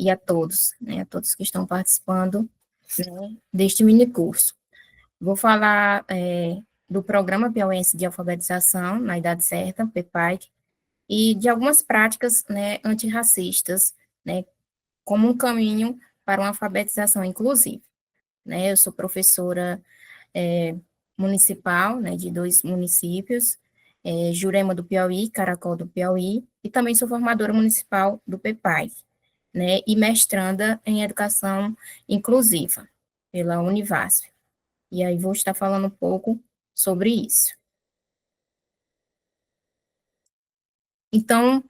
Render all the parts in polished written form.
e a todos, né, a todos que estão participando, né, deste minicurso. Vou falar do Programa Piauiense de Alfabetização na Idade Certa, PEPAIC, e de algumas práticas, né, antirracistas, né, como um caminho para uma alfabetização inclusiva. Né, eu sou professora municipal, né, de 2 municípios, Jurema do Piauí, Caracol do Piauí, e também sou formadora municipal do PEPAI, né, e mestranda em educação inclusiva pela Univasf. E aí vou estar falando um pouco sobre isso. Então,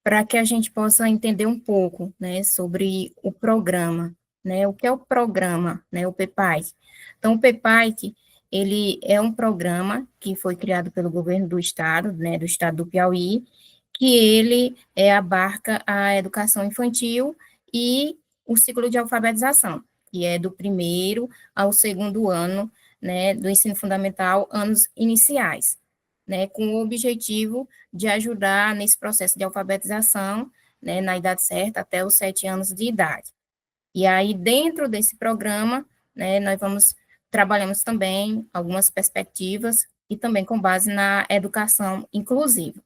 para que a gente possa entender um pouco, né, sobre o programa, né, o que é o programa, né, o PEPAIC. Então, o PEPAIC, ele é um programa que foi criado pelo governo do estado, né, do estado do Piauí, que ele abarca a educação infantil e o ciclo de alfabetização, que é do primeiro ao segundo ano, né, do ensino fundamental, anos iniciais, né, com o objetivo de ajudar nesse processo de alfabetização, né, na idade certa, até os 7 anos de idade. E aí, dentro desse programa, né, trabalhamos também algumas perspectivas e também com base na educação inclusiva.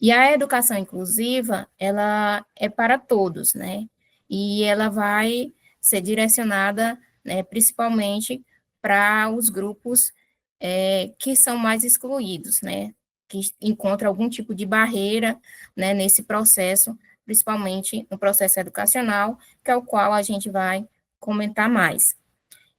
E a educação inclusiva, ela é para todos, né, e ela vai ser direcionada, né, principalmente para os grupos que são mais excluídos, né, que encontram algum tipo de barreira, né, nesse processo, principalmente no processo educacional, que é o qual a gente vai comentar mais.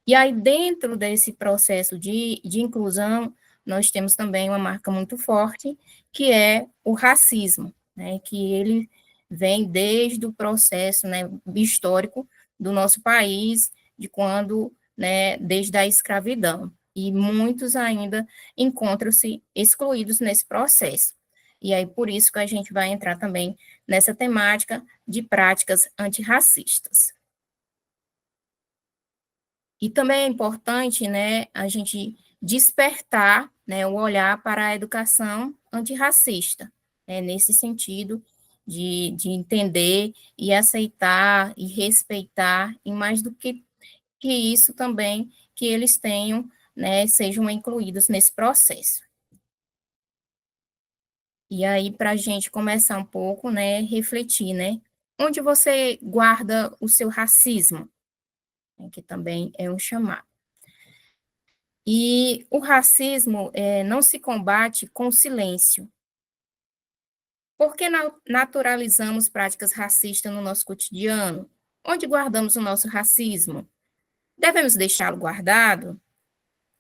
E aí, dentro desse processo de inclusão, nós temos também uma marca muito forte, que é o racismo, né, que ele vem desde o processo, né, histórico do nosso país, de quando, né, desde a escravidão, e muitos ainda encontram-se excluídos nesse processo. E aí, por isso que a gente vai entrar também nessa temática de práticas antirracistas. E também é importante, né, a gente despertar, né, o olhar para a educação antirracista, né, nesse sentido de entender e aceitar e respeitar, e mais do que isso também, que eles tenham, né, sejam incluídos nesse processo. E aí, para a gente começar um pouco, né, refletir, né, onde você guarda o seu racismo, né, que também é um chamado. E o racismo não se combate com silêncio. Por que naturalizamos práticas racistas no nosso cotidiano? Onde guardamos o nosso racismo? Devemos deixá-lo guardado?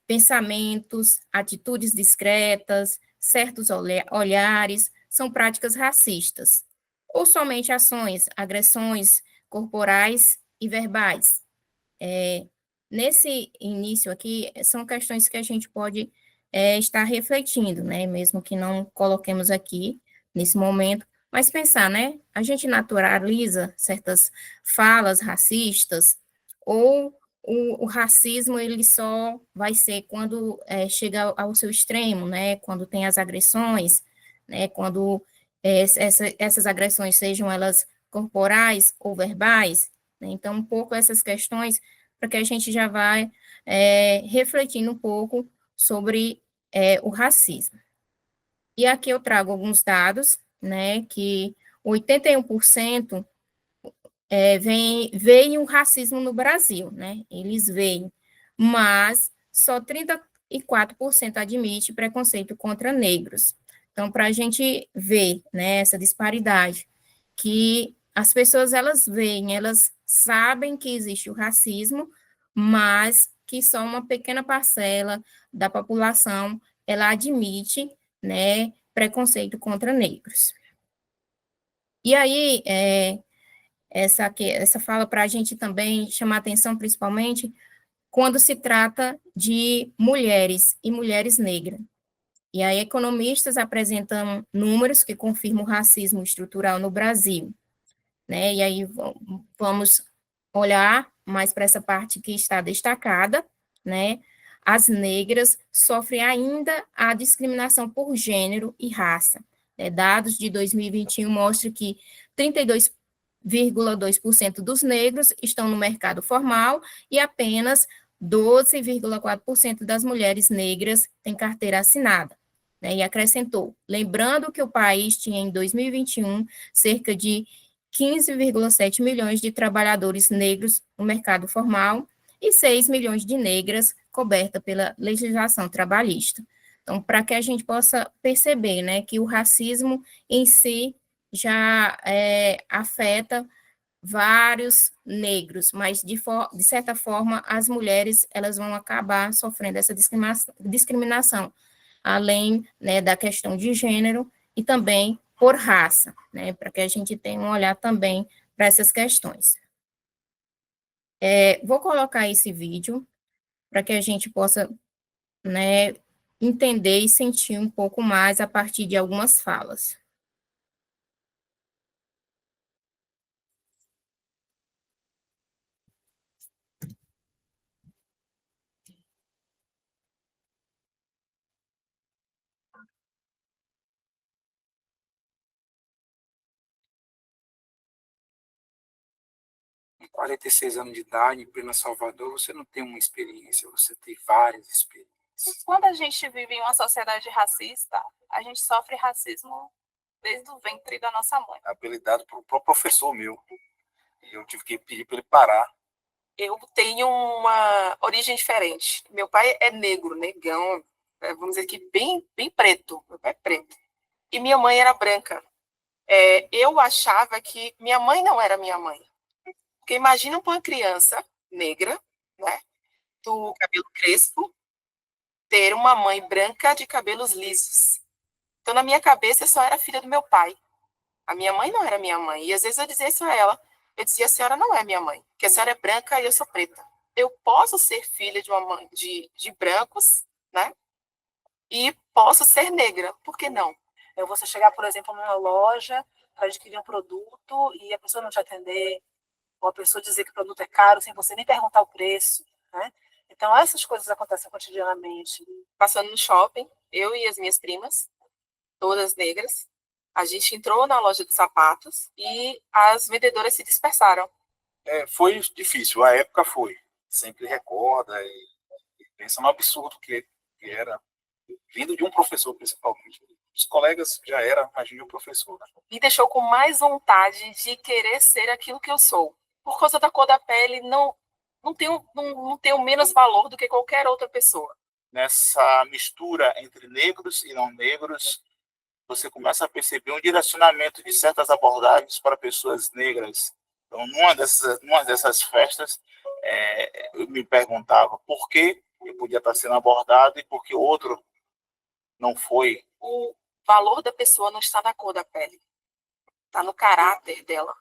Pensamentos, atitudes discretas, certos olhares são práticas racistas. Ou somente ações, agressões corporais e verbais? Nesse início aqui, são questões que a gente pode estar refletindo, né? Mesmo que não coloquemos aqui nesse momento, mas pensar, né? A gente naturaliza certas falas racistas, ou o racismo ele só vai ser quando chega ao seu extremo, né? Quando tem as agressões, né? Quando essas agressões sejam elas corporais ou verbais, né? Então, um pouco essas questões para que a gente já vai refletindo um pouco sobre o racismo. E aqui eu trago alguns dados, né, que 81% veem o racismo no Brasil, né, eles veem, mas só 34% admite preconceito contra negros. Então, para a gente ver, né, essa disparidade, que as pessoas, elas veem, elas sabem que existe o racismo, mas que só uma pequena parcela da população, ela admite, né, preconceito contra negros. E aí, essa fala para a gente também chamar atenção, principalmente, quando se trata de mulheres e mulheres negras. E aí, economistas apresentam números que confirmam o racismo estrutural no Brasil, né? E aí, vamos olhar mais para essa parte que está destacada, né? As negras sofrem ainda a discriminação por gênero e raça. Dados de 2021 mostram que 32 13,2% dos negros estão no mercado formal e apenas 12,4% das mulheres negras têm carteira assinada. Né, e acrescentou, lembrando que o país tinha em 2021 cerca de 15,7 milhões de trabalhadores negros no mercado formal e 6 milhões de negras coberta pela legislação trabalhista. Então, para que a gente possa perceber, né, que o racismo em si já afeta vários negros, mas de certa forma as mulheres elas vão acabar sofrendo essa discriminação, além, né, da questão de gênero e também por raça, né, para que a gente tenha um olhar também para essas questões. Vou colocar esse vídeo para que a gente possa, né, entender e sentir um pouco mais a partir de algumas falas. Com 46 anos de idade, em plena Salvador, você não tem uma experiência, você tem várias experiências. Quando a gente vive em uma sociedade racista, a gente sofre racismo desde o ventre da nossa mãe. Apelidado por um próprio professor meu. E eu tive que pedir para ele parar. Eu tenho uma origem diferente. Meu pai é negro, negão, vamos dizer que bem preto. Meu pai é preto. E minha mãe era branca. Eu achava que minha mãe não era minha mãe. Porque imagina uma criança negra, né, do cabelo crespo, ter uma mãe branca de cabelos lisos. Então, na minha cabeça, eu só era filha do meu pai. A minha mãe não era minha mãe. E às vezes eu dizia isso a ela. Eu dizia, a senhora não é minha mãe, porque a senhora é branca e eu sou preta. Eu posso ser filha de uma mãe de brancos, né? E posso ser negra. Por que não? Você chegar, por exemplo, numa loja para adquirir um produto e a pessoa não te atender, ou a pessoa dizer que o produto é caro sem você nem perguntar o preço, né? Então, essas coisas acontecem cotidianamente. Passando no shopping, eu e as minhas primas, todas negras, a gente entrou na loja de sapatos e as vendedoras se dispersaram. Foi difícil, a época foi. Sempre recorda e pensa no absurdo que era, vindo de um professor, principalmente. Os colegas já eram, imagine o professor. Né? Me deixou com mais vontade de querer ser aquilo que eu sou. Por causa da cor da pele, não tenho menos valor do que qualquer outra pessoa. Nessa mistura entre negros e não negros, você começa a perceber um direcionamento de certas abordagens para pessoas negras. Então, numa dessas festas, eu me perguntava por que eu podia estar sendo abordado e por que outro não foi. O valor da pessoa não está na cor da pele, está no caráter dela.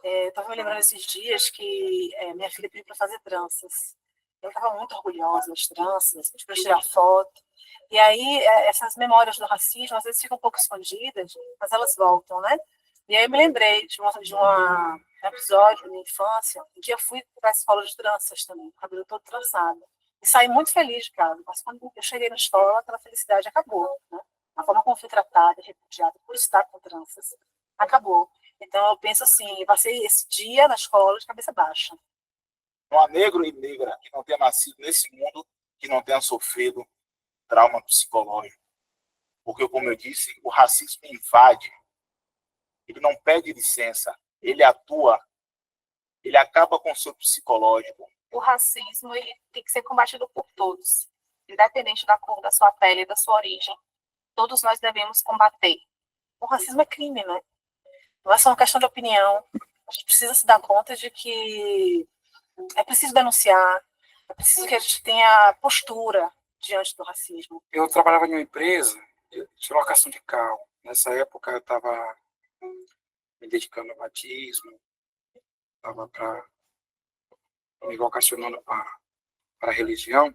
Estava me lembrando esses dias que minha filha pediu para fazer tranças. Eu estava muito orgulhosa das tranças, para tirar foto. E aí, essas memórias do racismo, às vezes ficam um pouco escondidas, mas elas voltam, né? E aí eu me lembrei de um episódio da minha infância, um dia eu fui para a escola de tranças também, com o cabelo todo trançado. E saí muito feliz de casa, mas quando eu cheguei na escola, aquela felicidade acabou, né? A forma como fui tratada, repudiada por estar com tranças, acabou. Então, eu penso assim, passei esse dia na escola de cabeça baixa. Não há negro e negra que não tenha nascido nesse mundo, que não tenha sofrido trauma psicológico. Porque, como eu disse, o racismo invade. Ele não pede licença, ele atua, ele acaba com o seu psicológico. O racismo ele tem que ser combatido por todos, independente da cor da sua pele e da sua origem. Todos nós devemos combater. O racismo é crime, né? Não é só uma questão de opinião. A gente precisa se dar conta de que é preciso denunciar, é preciso que a gente tenha postura diante do racismo. Eu trabalhava em uma empresa de locação de carro. Nessa época eu estava me dedicando ao batismo, estava me vocacionando para a religião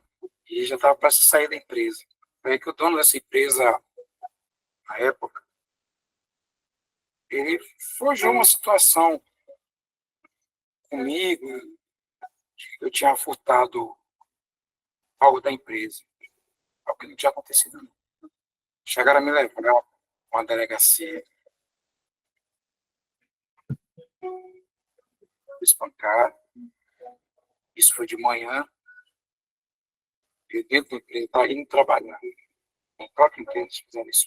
e já estava para sair da empresa. Foi aí que o dono dessa empresa, na época, ele forjou uma situação comigo. Eu tinha furtado algo da empresa, algo que não tinha acontecido. Não. Chegaram a me levar a uma delegacia. espancado. Isso foi de manhã. Eu dentro do emprego, estava indo trabalhar. No próprio emprego, eles fizeram isso.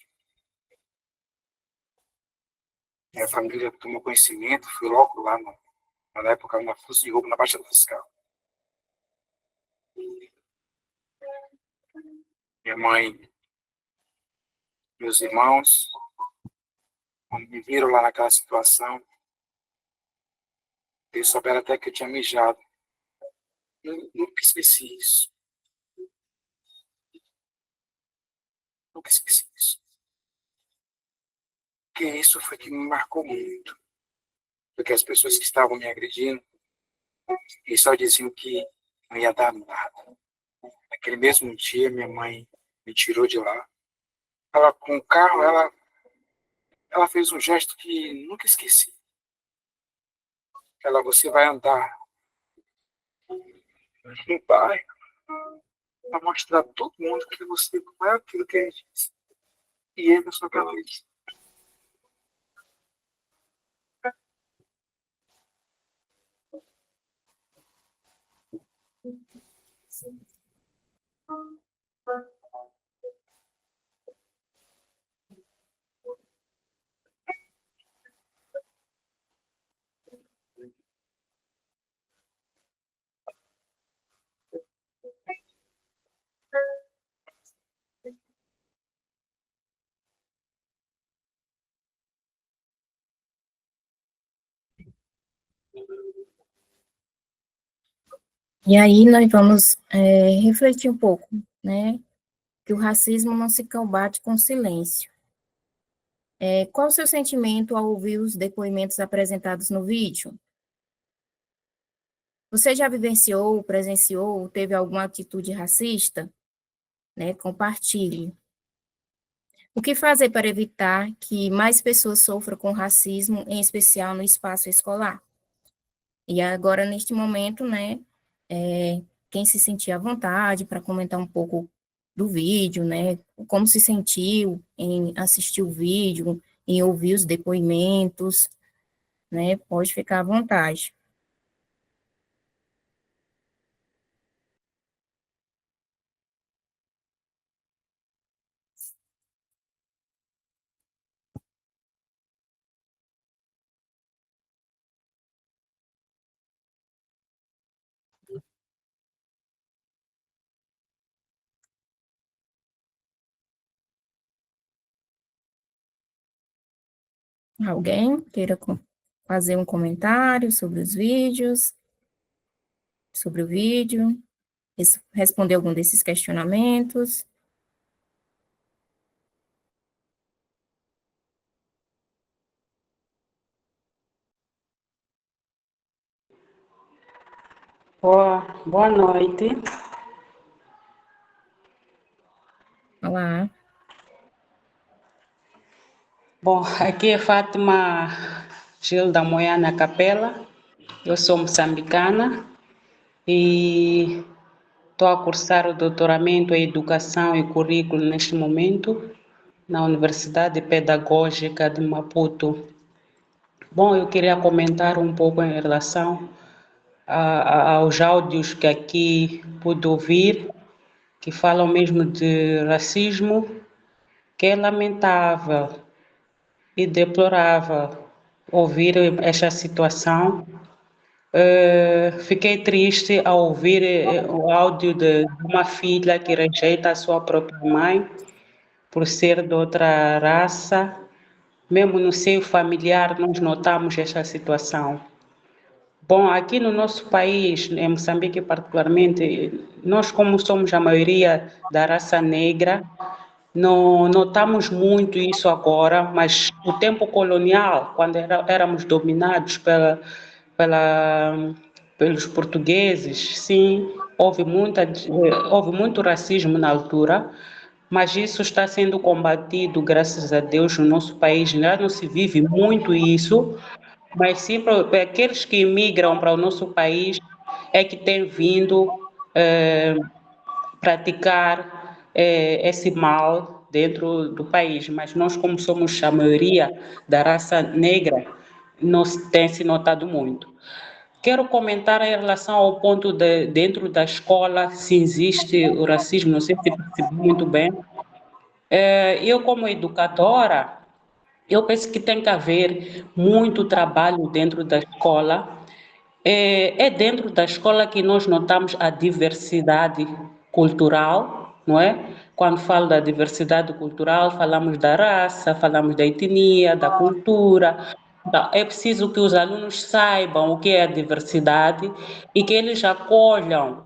Minha família tomou conhecimento, fui logo lá, na época, na Força de Roubo, na Baixa Fiscal. Minha mãe, meus irmãos, quando me viram lá naquela situação, eles souberam até que eu tinha mijado. Eu nunca esqueci isso. Nunca esqueci isso. Porque isso foi que me marcou muito. Porque as pessoas que estavam me agredindo, eles só diziam que não ia dar nada. Naquele mesmo dia, minha mãe me tirou de lá. Ela, com o carro, ela fez um gesto que nunca esqueci. Ela, você vai andar no bairro para mostrar a todo mundo que você não é aquilo que ele disse. E ele, na sua cabeça. E aí nós vamos refletir um pouco, né, que o racismo não se combate com silêncio. Qual o seu sentimento ao ouvir os depoimentos apresentados no vídeo? Você já vivenciou, presenciou, teve alguma atitude racista? Né, compartilhe. O que fazer para evitar que mais pessoas sofram com racismo, em especial no espaço escolar? E agora, neste momento, né, quem se sentir à vontade para comentar um pouco do vídeo, né, como se sentiu em assistir o vídeo, em ouvir os depoimentos, né, pode ficar à vontade. Alguém queira fazer um comentário sobre os vídeos, sobre o vídeo, responder algum desses questionamentos? Boa noite. Olá. Bom, aqui é Fátima Gil da Moiana Capela. Eu sou moçambicana e estou a cursar o doutoramento em Educação e Currículo neste momento na Universidade Pedagógica de Maputo. Bom, eu queria comentar um pouco em relação aos áudios que aqui pude ouvir, que falam mesmo de racismo, que é lamentável e deplorável ouvir esta situação. Fiquei triste ao ouvir o áudio de uma filha que rejeita a sua própria mãe por ser de outra raça. Mesmo no seio familiar, nós notamos esta situação. Bom, aqui no nosso país, em Moçambique particularmente, nós como somos a maioria da raça negra, não notamos muito isso agora, mas no tempo colonial, quando éramos dominados pelos portugueses, sim, houve muito racismo na altura, mas isso está sendo combatido, graças a Deus, no nosso país. Já não se vive muito isso, mas sim para aqueles que imigram para o nosso país é que têm vindo praticar esse mal dentro do país, mas nós, como somos a maioria da raça negra, não tem se notado muito. Quero comentar em relação ao ponto de dentro da escola, se existe o racismo, não sei se percebi muito bem. Eu, como educadora, eu penso que tem que haver muito trabalho dentro da escola. É dentro da escola que nós notamos a diversidade cultural, não é? Quando falo da diversidade cultural, falamos da raça, falamos da etnia, da cultura. Então, é preciso que os alunos saibam o que é a diversidade e que eles acolham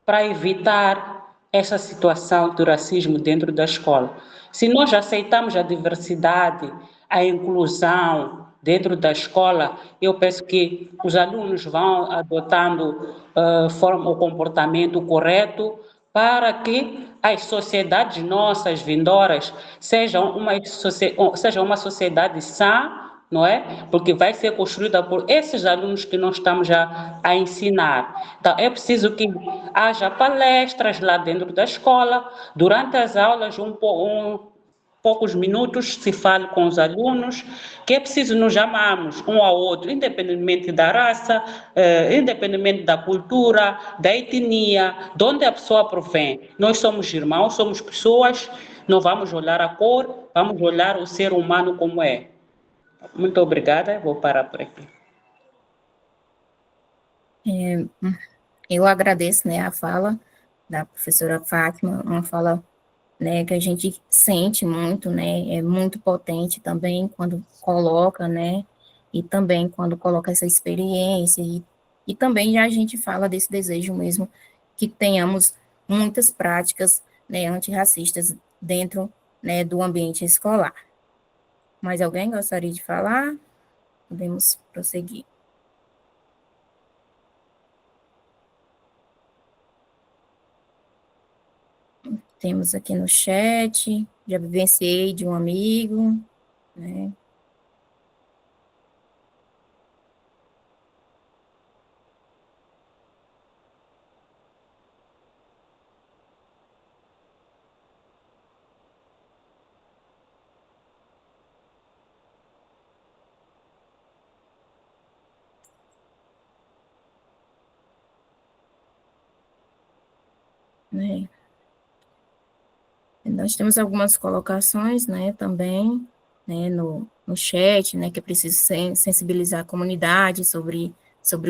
para evitar essa situação do racismo dentro da escola. Se nós aceitamos a diversidade, a inclusão dentro da escola, eu penso que os alunos vão adotando o comportamento correto para que as sociedades nossas vindouras sejam uma sociedade sã, não é? Porque vai ser construída por esses alunos que nós estamos a ensinar. Então, é preciso que haja palestras lá dentro da escola, durante as aulas, poucos minutos se fale com os alunos, que é preciso nos amarmos um ao outro, independentemente da raça, independentemente da cultura, da etnia, de onde a pessoa provém. Nós somos irmãos, somos pessoas, não vamos olhar a cor, vamos olhar o ser humano como é. Muito obrigada, vou parar por aqui. Eu agradeço, né, a fala da professora Fátima, uma fala, né, que a gente sente muito, né, é muito potente também quando coloca, né, e também quando coloca essa experiência, e também já a gente fala desse desejo mesmo que tenhamos muitas práticas, né, antirracistas dentro, né, do ambiente escolar. Mais alguém gostaria de falar? Podemos prosseguir. Temos aqui no chat, já vivenciei de um amigo, né? Né? Nós temos algumas colocações, né, também, né, no chat, né, que é preciso sensibilizar a comunidade sobre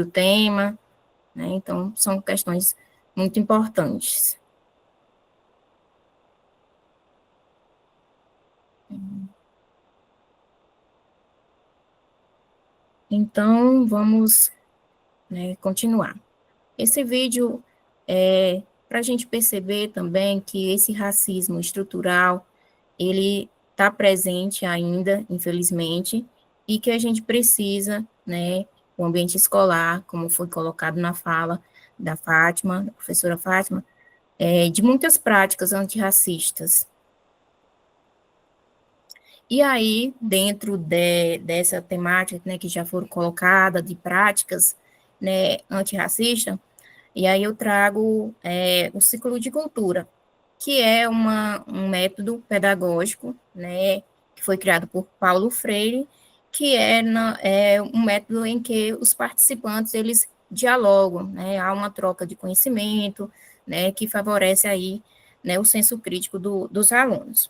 o tema, né, então são questões muito importantes. Então, vamos, né, continuar. Esse vídeo é para a gente perceber também que esse racismo estrutural, ele está presente ainda, infelizmente, e que a gente precisa, né, o ambiente escolar, como foi colocado na fala da Fátima, da professora Fátima, de muitas práticas antirracistas. E aí, dentro dessa temática, né, que já foram colocadas, de práticas, né, antirracistas, e aí eu trago o ciclo de cultura, que é um método pedagógico, né, que foi criado por Paulo Freire, que é um método em que os participantes, eles dialogam, né, há uma troca de conhecimento, né, que favorece aí, né, o senso crítico dos alunos.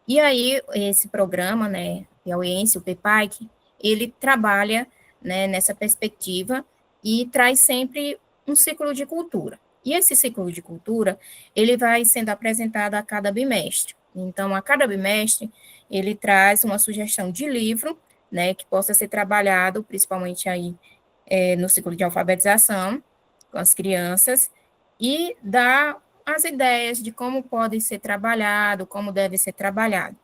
E aí, esse programa, né, piauiense, o PEPAIC, ele trabalha, né, nessa perspectiva e traz sempre um ciclo de cultura. E esse ciclo de cultura, ele vai sendo apresentado a cada bimestre. Então, a cada bimestre, ele traz uma sugestão de livro, né, que possa ser trabalhado, principalmente aí no ciclo de alfabetização, com as crianças, e dá as ideias de como pode ser trabalhado, como deve ser trabalhado.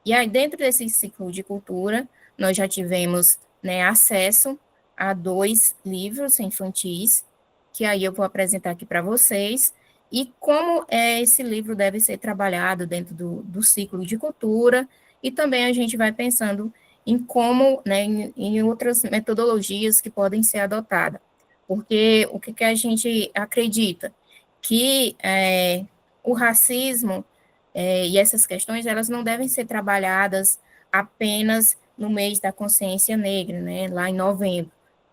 E aí, dentro desse ciclo de cultura, nós já tivemos, né, acesso a 2 livros infantis, que aí eu vou apresentar aqui para vocês, e como esse livro deve ser trabalhado dentro do ciclo de cultura, e também a gente vai pensando em como, né, em outras metodologias que podem ser adotadas. Porque o que a gente acredita? Que o racismo e essas questões, elas não devem ser trabalhadas apenas no mês da consciência negra, né, lá em novembro,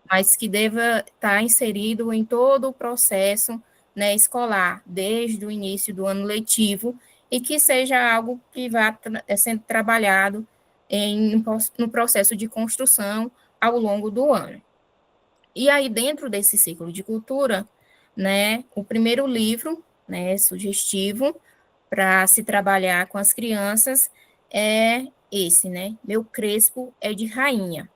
mas que deva estar inserido em todo o processo, né, escolar, desde o início do ano letivo, e que seja algo que vá sendo trabalhado no processo de construção ao longo do ano. E aí, dentro desse ciclo de cultura, né, o primeiro livro, né, sugestivo para se trabalhar com as crianças é esse, né, Meu Crespo é de Rainha,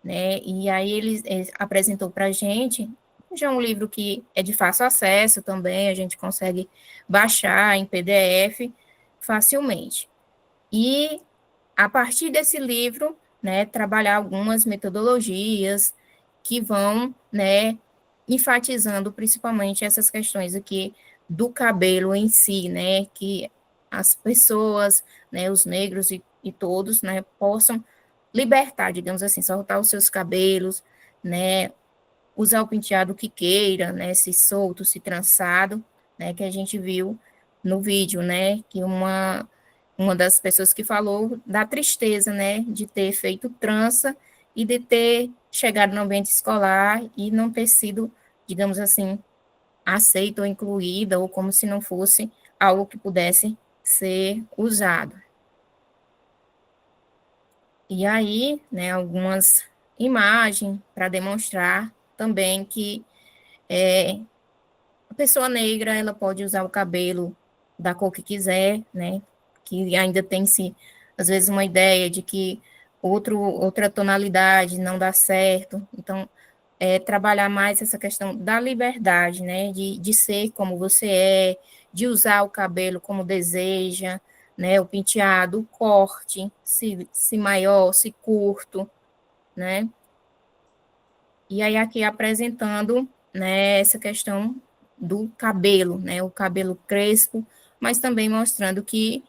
né, e aí ele apresentou para a gente, já é um livro que é de fácil acesso também, a gente consegue baixar em PDF facilmente. E a partir desse livro, né, trabalhar algumas metodologias que vão, né, enfatizando principalmente essas questões aqui do cabelo em si, né, que as pessoas, né, os negros e todos, né, possam libertar, digamos assim, soltar os seus cabelos, né, usar o penteado que queira, né, se solto, se trançado, né, que a gente viu no vídeo, né, que uma das pessoas que falou da tristeza, né, de ter feito trança e de ter chegado no ambiente escolar e não ter sido, digamos assim, aceita ou incluída, ou como se não fosse algo que pudesse ser usado. E aí, né, algumas imagens para demonstrar também que a pessoa negra, ela pode usar o cabelo da cor que quiser, né? Que ainda tem-se, às vezes, uma ideia de que outra tonalidade não dá certo. Então, trabalhar mais essa questão da liberdade, né? De ser como você é, de usar o cabelo como deseja, né? O penteado, o corte, se maior, se curto, né? E aí aqui apresentando, né, essa questão do cabelo, né, o cabelo crespo, mas também mostrando que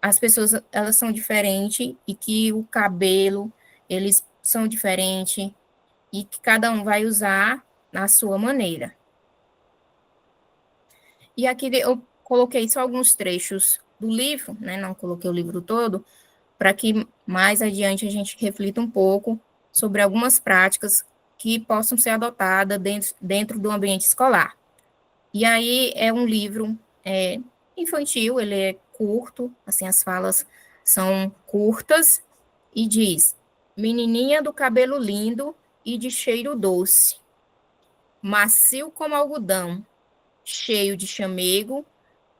as pessoas, elas são diferentes e que o cabelo, eles são diferentes e que cada um vai usar na sua maneira. E aqui eu coloquei só alguns trechos do livro, né, não coloquei o livro todo, para que mais adiante a gente reflita um pouco sobre algumas práticas que possam ser adotadas dentro do ambiente escolar. E aí é um livro infantil, ele é curto, assim, as falas são curtas, e diz: Menininha do cabelo lindo e de cheiro doce, macio como algodão, cheio de chamego,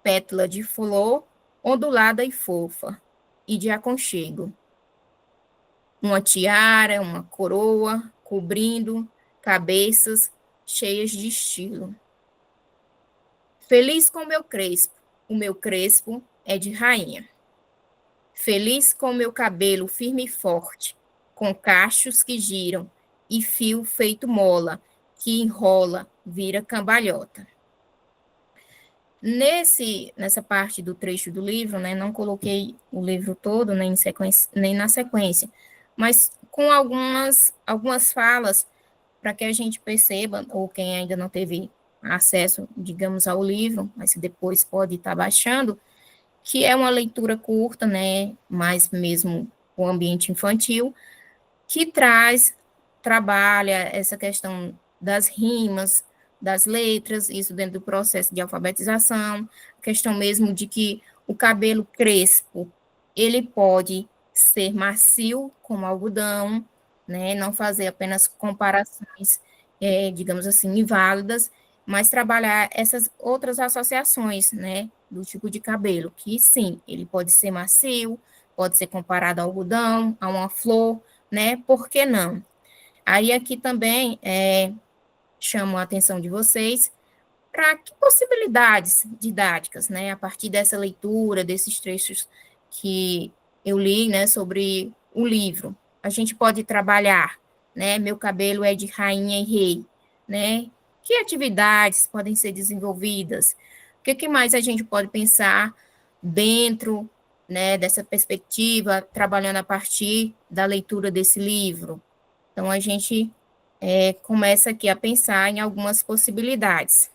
pétala de flor, ondulada e fofa, e de aconchego. Uma tiara, uma coroa, cobrindo cabeças cheias de estilo. Feliz com o meu crespo é de rainha. Feliz com o meu cabelo firme e forte, com cachos que giram e fio feito mola, que enrola, vira cambalhota. Nessa parte do trecho do livro, né, não coloquei o livro todo, nem na sequência, mas com algumas falas para que a gente perceba, ou quem ainda não teve acesso, digamos, ao livro, mas depois pode estar baixando, que é uma leitura curta, né, mais mesmo o ambiente infantil, que trabalha essa questão das rimas, das letras, isso dentro do processo de alfabetização, a questão mesmo de que o cabelo crespo, ele pode ser macio, como algodão, né, não fazer apenas comparações, digamos assim, inválidas, mas trabalhar essas outras associações, né, do tipo de cabelo, que sim, ele pode ser macio, pode ser comparado ao algodão, a uma flor, né? Por que não? Aí aqui também chamo a atenção de vocês para que possibilidades didáticas, né? A partir dessa leitura, desses trechos que eu li, né, sobre o livro, a gente pode trabalhar, né? Meu cabelo é de rainha e rei, né? Que atividades podem ser desenvolvidas? O que mais a gente pode pensar dentro, né, dessa perspectiva, trabalhando a partir da leitura desse livro? Então, a gente começa aqui a pensar em algumas possibilidades.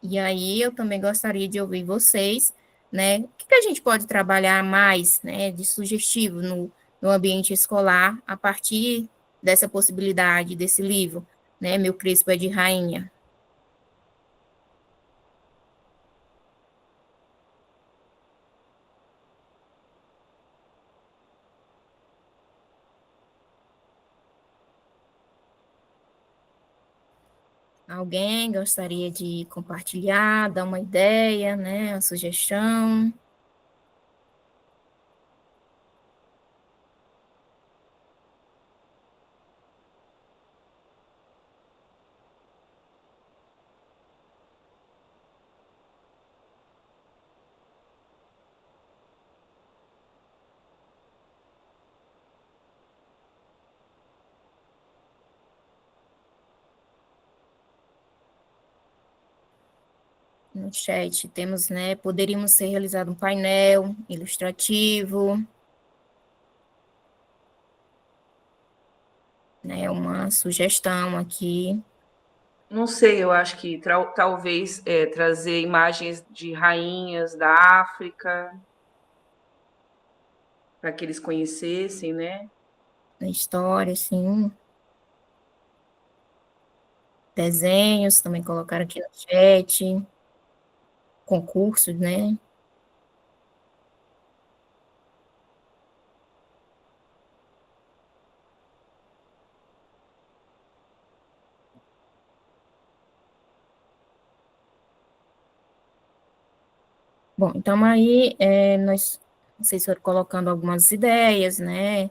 E aí, eu também gostaria de ouvir vocês, né? O que a gente pode trabalhar mais, né, de sugestivo no ambiente escolar, a partir dessa possibilidade desse livro, né? Meu Crespo é de Rainha. Alguém gostaria de compartilhar, dar uma ideia, né? Uma sugestão? No chat temos, né? Poderíamos ser realizado um painel ilustrativo, né? Uma sugestão aqui. Não sei, eu acho que talvez trazer imagens de rainhas da África para que eles conhecessem, né? Na história, assim. Desenhos, também colocaram aqui no chat. Concursos, né? Bom, então aí vocês foram colocando algumas ideias, né?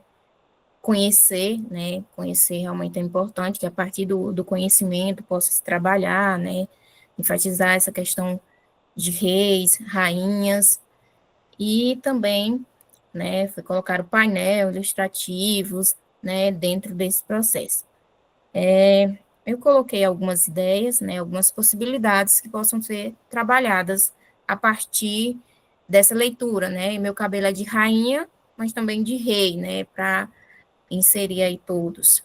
Conhecer, né? Conhecer realmente é importante, que a partir do conhecimento possa se trabalhar, né? Enfatizar essa questão de reis, rainhas, e também, né, foi colocar o painel ilustrativos, né, dentro desse processo. Eu coloquei algumas ideias, né, algumas possibilidades que possam ser trabalhadas a partir dessa leitura, né, e meu cabelo é de rainha, mas também de rei, né, para inserir aí todos.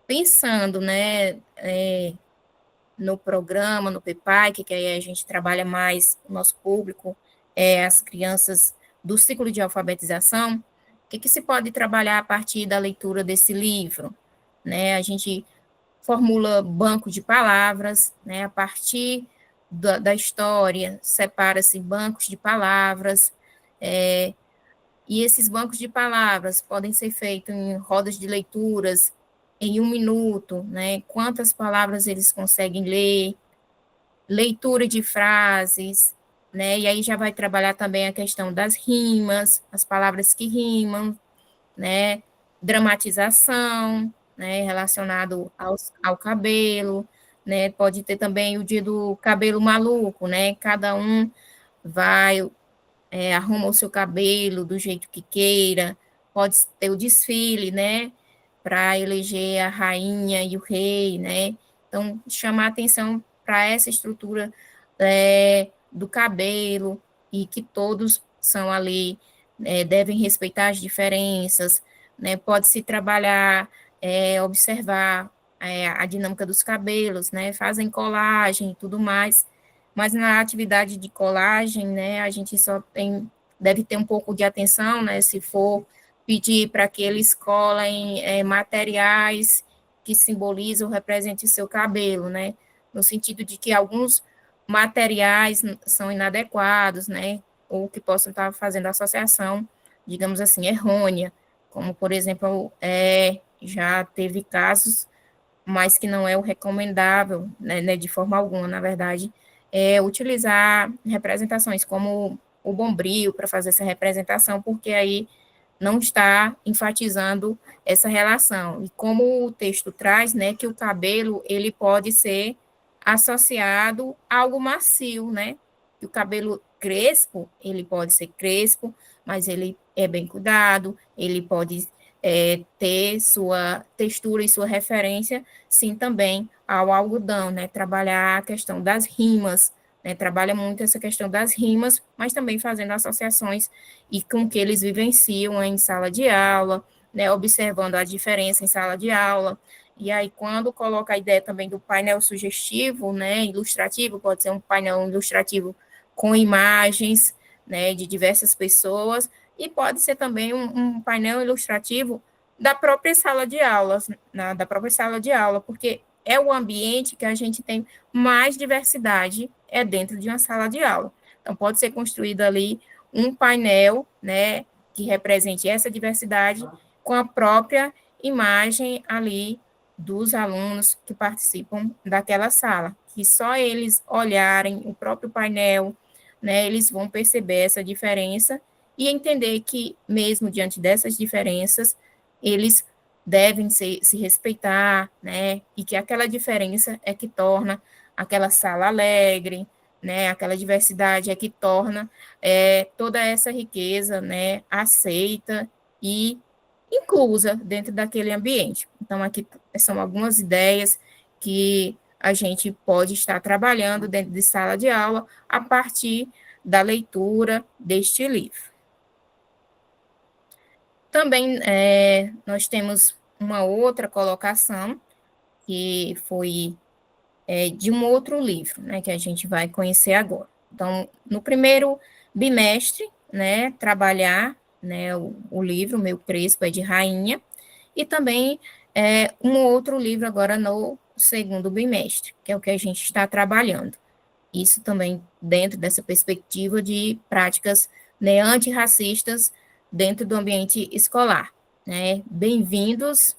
Pensando, né, no programa, no PEPAI, que aí a gente trabalha mais o nosso público, as crianças do ciclo de alfabetização, o que se pode trabalhar a partir da leitura desse livro? Né, a gente formula banco de palavras, né, a partir da história, separa-se bancos de palavras, e esses bancos de palavras podem ser feitos em rodas de leituras, em 1 minuto, né, quantas palavras eles conseguem ler, leitura de frases, né, e aí já vai trabalhar também a questão das rimas, as palavras que rimam, né, dramatização, né, relacionado ao cabelo, né, pode ter também o dia do cabelo maluco, né, cada um vai, arruma o seu cabelo do jeito que queira, pode ter o desfile, né, para eleger a rainha e o rei, né, então chamar atenção para essa estrutura do cabelo e que todos são ali, devem respeitar as diferenças, né, pode-se trabalhar, observar a dinâmica dos cabelos, né, fazem colagem e tudo mais, mas na atividade de colagem, né, a gente deve ter um pouco de atenção, né, se for pedir para que eles colhem materiais que simbolizam, representem o seu cabelo, né, no sentido de que alguns materiais são inadequados, né, ou que possam estar fazendo associação, digamos assim, errônea, como, por exemplo, já teve casos, mas que não é o recomendável, né, de forma alguma, na verdade, utilizar representações como o bombril para fazer essa representação, porque aí não está enfatizando essa relação. E como o texto traz, né, que o cabelo, ele pode ser associado a algo macio, né? Que o cabelo crespo, ele pode ser crespo, mas ele é bem cuidado, ele pode ter sua textura e sua referência, sim, também ao algodão, né? Trabalhar a questão das rimas, né? Trabalha muito essa questão das rimas, mas também fazendo associações e com que eles vivenciam em sala de aula, né? Observando a diferença em sala de aula. E aí, quando coloca a ideia também do painel sugestivo, né, ilustrativo, pode ser um painel ilustrativo com imagens, né, de diversas pessoas, e pode ser também um painel ilustrativo da própria sala de aulas, da própria sala de aula, porque é o ambiente que a gente tem mais diversidade, é dentro de uma sala de aula. Então, pode ser construído ali um painel, né, que represente essa diversidade, com a própria imagem ali dos alunos que participam daquela sala, que só eles olharem o próprio painel, né, eles vão perceber essa diferença e entender que, mesmo diante dessas diferenças, eles devem se respeitar, né, e que aquela diferença é que torna aquela sala alegre, né, aquela diversidade é que torna toda essa riqueza, né, aceita e inclusa dentro daquele ambiente. Então, aqui são algumas ideias que a gente pode estar trabalhando dentro de sala de aula a partir da leitura deste livro. Também nós temos uma outra colocação, que foi de um outro livro, né, que a gente vai conhecer agora. Então, no primeiro bimestre, né, trabalhar, né, o livro Meu Crespo é de Rainha, e também um outro livro agora no segundo bimestre, que é o que a gente está trabalhando. Isso também dentro dessa perspectiva de práticas, né, antirracistas dentro do ambiente escolar, né? Bem-vindos,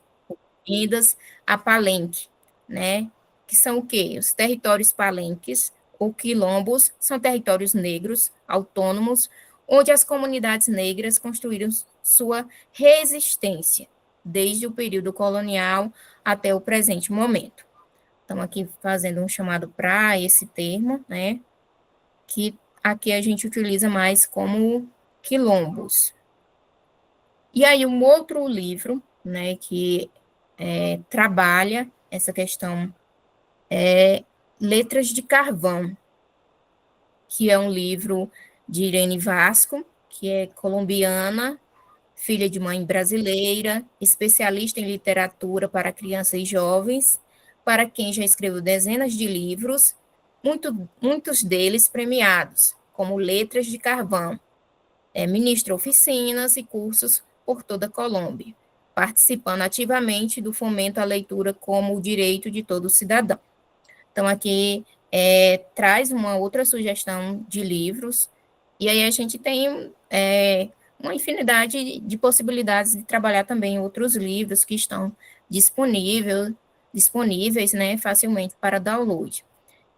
bem-vindas a Palenque, né? Que são o quê? Os territórios palenques ou quilombos são territórios negros, autônomos, onde as comunidades negras construíram sua resistência, desde o período colonial até o presente momento. Estamos aqui fazendo um chamado para esse termo, né? Que aqui a gente utiliza mais como quilombos. E aí, um outro livro, né, que trabalha essa questão é Letras de Carvão, que é um livro de Irene Vasco, que é colombiana, filha de mãe brasileira, especialista em literatura para crianças e jovens, para quem já escreveu dezenas de livros, muitos deles premiados, como Letras de Carvão. Ministra oficinas e cursos por toda a Colômbia, participando ativamente do fomento à leitura como o direito de todo cidadão. Então, aqui traz uma outra sugestão de livros, e aí a gente tem uma infinidade de possibilidades de trabalhar também outros livros que estão disponíveis, né, facilmente para download.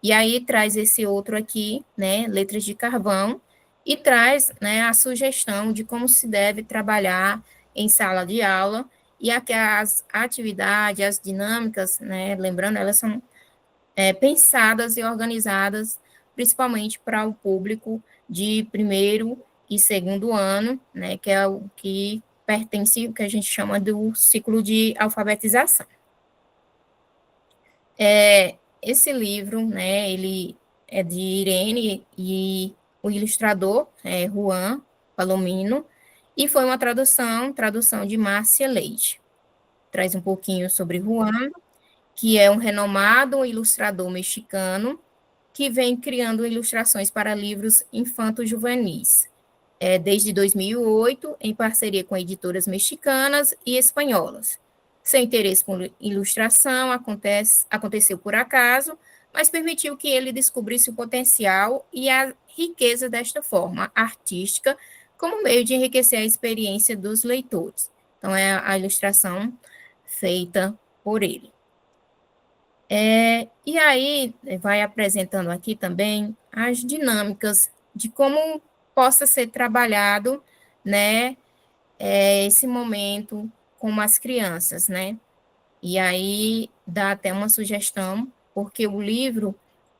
E aí traz esse outro aqui, né, Letras de Carvão, e traz, né, a sugestão de como se deve trabalhar em sala de aula, e aqui as atividades, as dinâmicas, né, lembrando, elas são pensadas e organizadas principalmente para o público de primeiro e segundo ano, né, que é o que pertence, o que a gente chama do ciclo de alfabetização. Esse livro, né, ele é de Irene e o ilustrador é Juan Palomino, e foi uma tradução de Márcia Leite. Traz um pouquinho sobre Juan, que é um renomado ilustrador mexicano, que vem criando ilustrações para livros infanto-juvenis, desde 2008, em parceria com editoras mexicanas e espanholas. Seu interesse por ilustração aconteceu por acaso, mas permitiu que ele descobrisse o potencial e a riqueza desta forma artística como meio de enriquecer a experiência dos leitores. Então, é a ilustração feita por ele. E aí, vai apresentando aqui também as dinâmicas de como possa ser trabalhado, né, esse momento com as crianças, né? E aí dá até uma sugestão, porque o livro,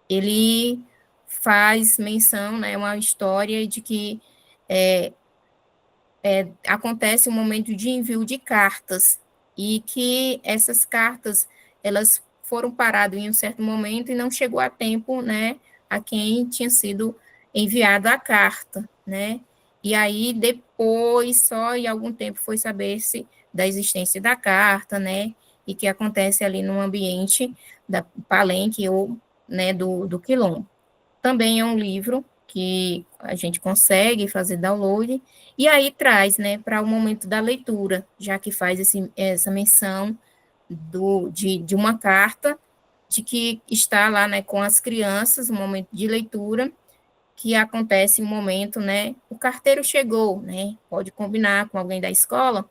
ele faz menção, né, uma história de que acontece um momento de envio de cartas, e que essas cartas, elas foram paradas em um certo momento e não chegou a tempo, né, a quem tinha sido enviado a carta, né, e aí depois, só em algum tempo, foi saber-se da existência da carta, né, e que acontece ali no ambiente da Palenque ou, né, do Quilombo. Também é um livro que a gente consegue fazer download, e aí traz, né, para o momento da leitura, já que faz essa menção de uma carta de que está lá, né, com as crianças, um momento de leitura, que acontece um momento, né, o carteiro chegou, né, pode combinar com alguém da escola,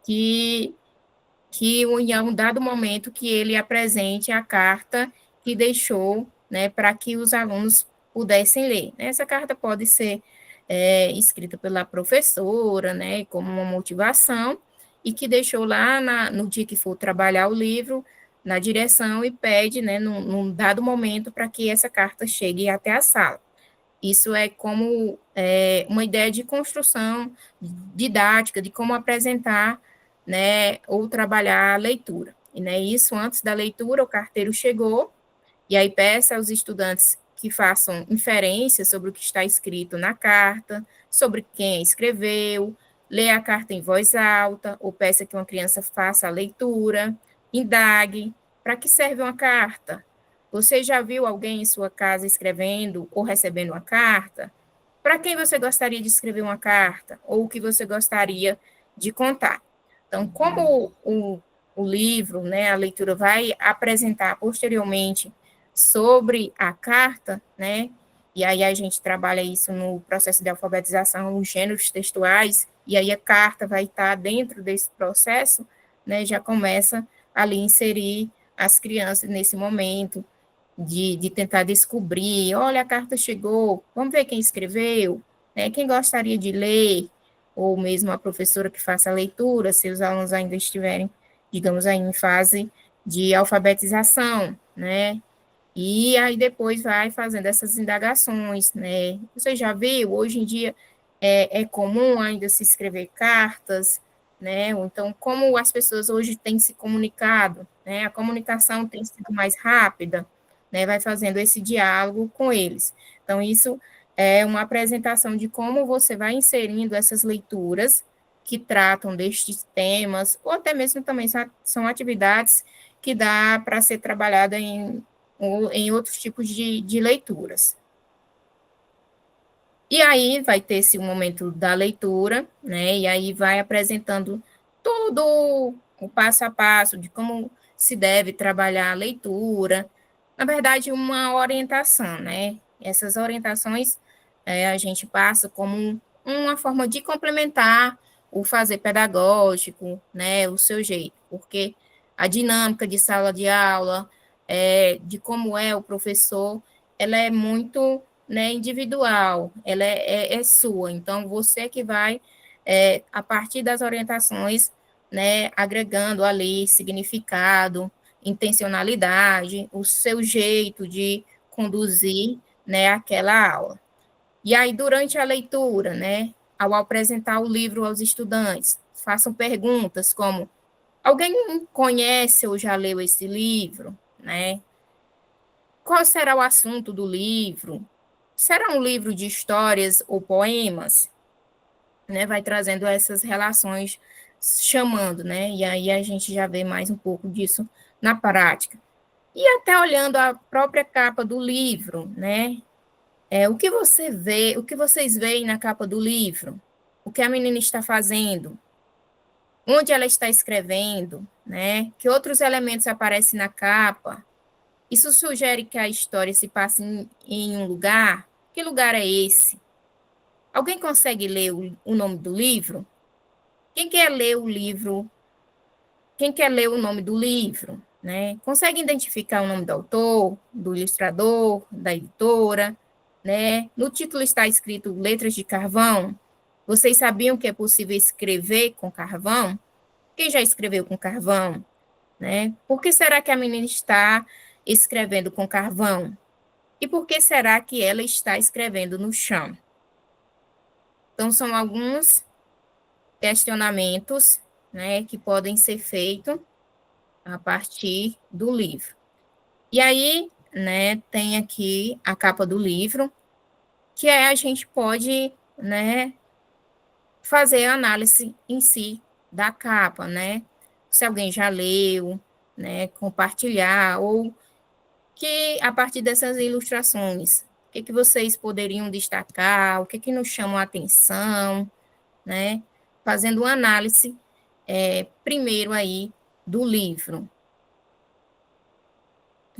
que em um dado momento que ele apresente a carta que deixou, né, para que os alunos pudessem ler. Essa carta pode ser escrita pela professora, né, como uma motivação, e que deixou lá no dia que for trabalhar o livro, na direção, e pede, né, num dado momento, para que essa carta chegue até a sala. Isso é como uma ideia de construção didática, de como apresentar, né, ou trabalhar a leitura. E, né, isso, antes da leitura, o carteiro chegou, e aí peça aos estudantes que façam inferências sobre o que está escrito na carta, sobre quem escreveu, lê a carta em voz alta, ou peça que uma criança faça a leitura, indague, para que serve uma carta? Você já viu alguém em sua casa escrevendo ou recebendo uma carta? Para quem você gostaria de escrever uma carta? Ou o que você gostaria de contar? Então, como o livro, né, a leitura vai apresentar posteriormente sobre a carta, né, e aí a gente trabalha isso no processo de alfabetização, os gêneros textuais, e aí a carta vai estar dentro desse processo, né, já começa ali inserir as crianças nesse momento, de tentar descobrir, olha, a carta chegou, vamos ver quem escreveu, né, quem gostaria de ler, ou mesmo a professora que faça a leitura, se os alunos ainda estiverem, digamos aí, em fase de alfabetização, né, e aí depois vai fazendo essas indagações, né, você já viu, hoje em dia é comum ainda se escrever cartas, né, ou então como as pessoas hoje têm se comunicado, né, a comunicação tem sido mais rápida, né, vai fazendo esse diálogo com eles. Então, isso é uma apresentação de como você vai inserindo essas leituras que tratam destes temas, ou até mesmo também são atividades que dá para ser trabalhada em outros tipos de leituras. E aí vai ter esse momento da leitura, né? E aí vai apresentando todo o passo a passo de como se deve trabalhar a leitura. Na verdade, uma orientação, né? Essas orientações a gente passa como uma forma de complementar o fazer pedagógico, né? O seu jeito, porque a dinâmica de sala de aula, de como é o professor, ela é muito, né, individual, ela é sua, então você que vai, a partir das orientações, né, agregando ali significado, intencionalidade, o seu jeito de conduzir, né, aquela aula. E aí, durante a leitura, né, ao apresentar o livro aos estudantes, façam perguntas como: alguém conhece ou já leu esse livro, né? Qual será o assunto do livro? Será um livro de histórias ou poemas? Né, vai trazendo essas relações, chamando, né? E aí a gente já vê mais um pouco disso na prática. E até olhando a própria capa do livro, né? O que você vê, o que vocês veem na capa do livro? O que a menina está fazendo? Onde ela está escrevendo, né? Que outros elementos aparecem na capa? Isso sugere que a história se passe em um lugar? Que lugar é esse? Alguém consegue ler o nome do livro? Quem quer ler o livro? Quem quer ler o nome do livro? Né? Consegue identificar o nome do autor, do ilustrador, da editora? Né? No título está escrito letras de carvão. Vocês sabiam que é possível escrever com carvão? Quem já escreveu com carvão? Né? Por que será que a menina está escrevendo com carvão? E por que será que ela está escrevendo no chão? Então, são alguns questionamentos, né, que podem ser feitos a partir do livro. E aí, né, tem aqui a capa do livro, que a gente pode, né, fazer a análise em si da capa, né? Se alguém já leu, né, compartilhar, ou que a partir dessas ilustrações, que vocês poderiam destacar, o que nos chama a atenção, né? Fazendo uma análise, primeiro aí, do livro.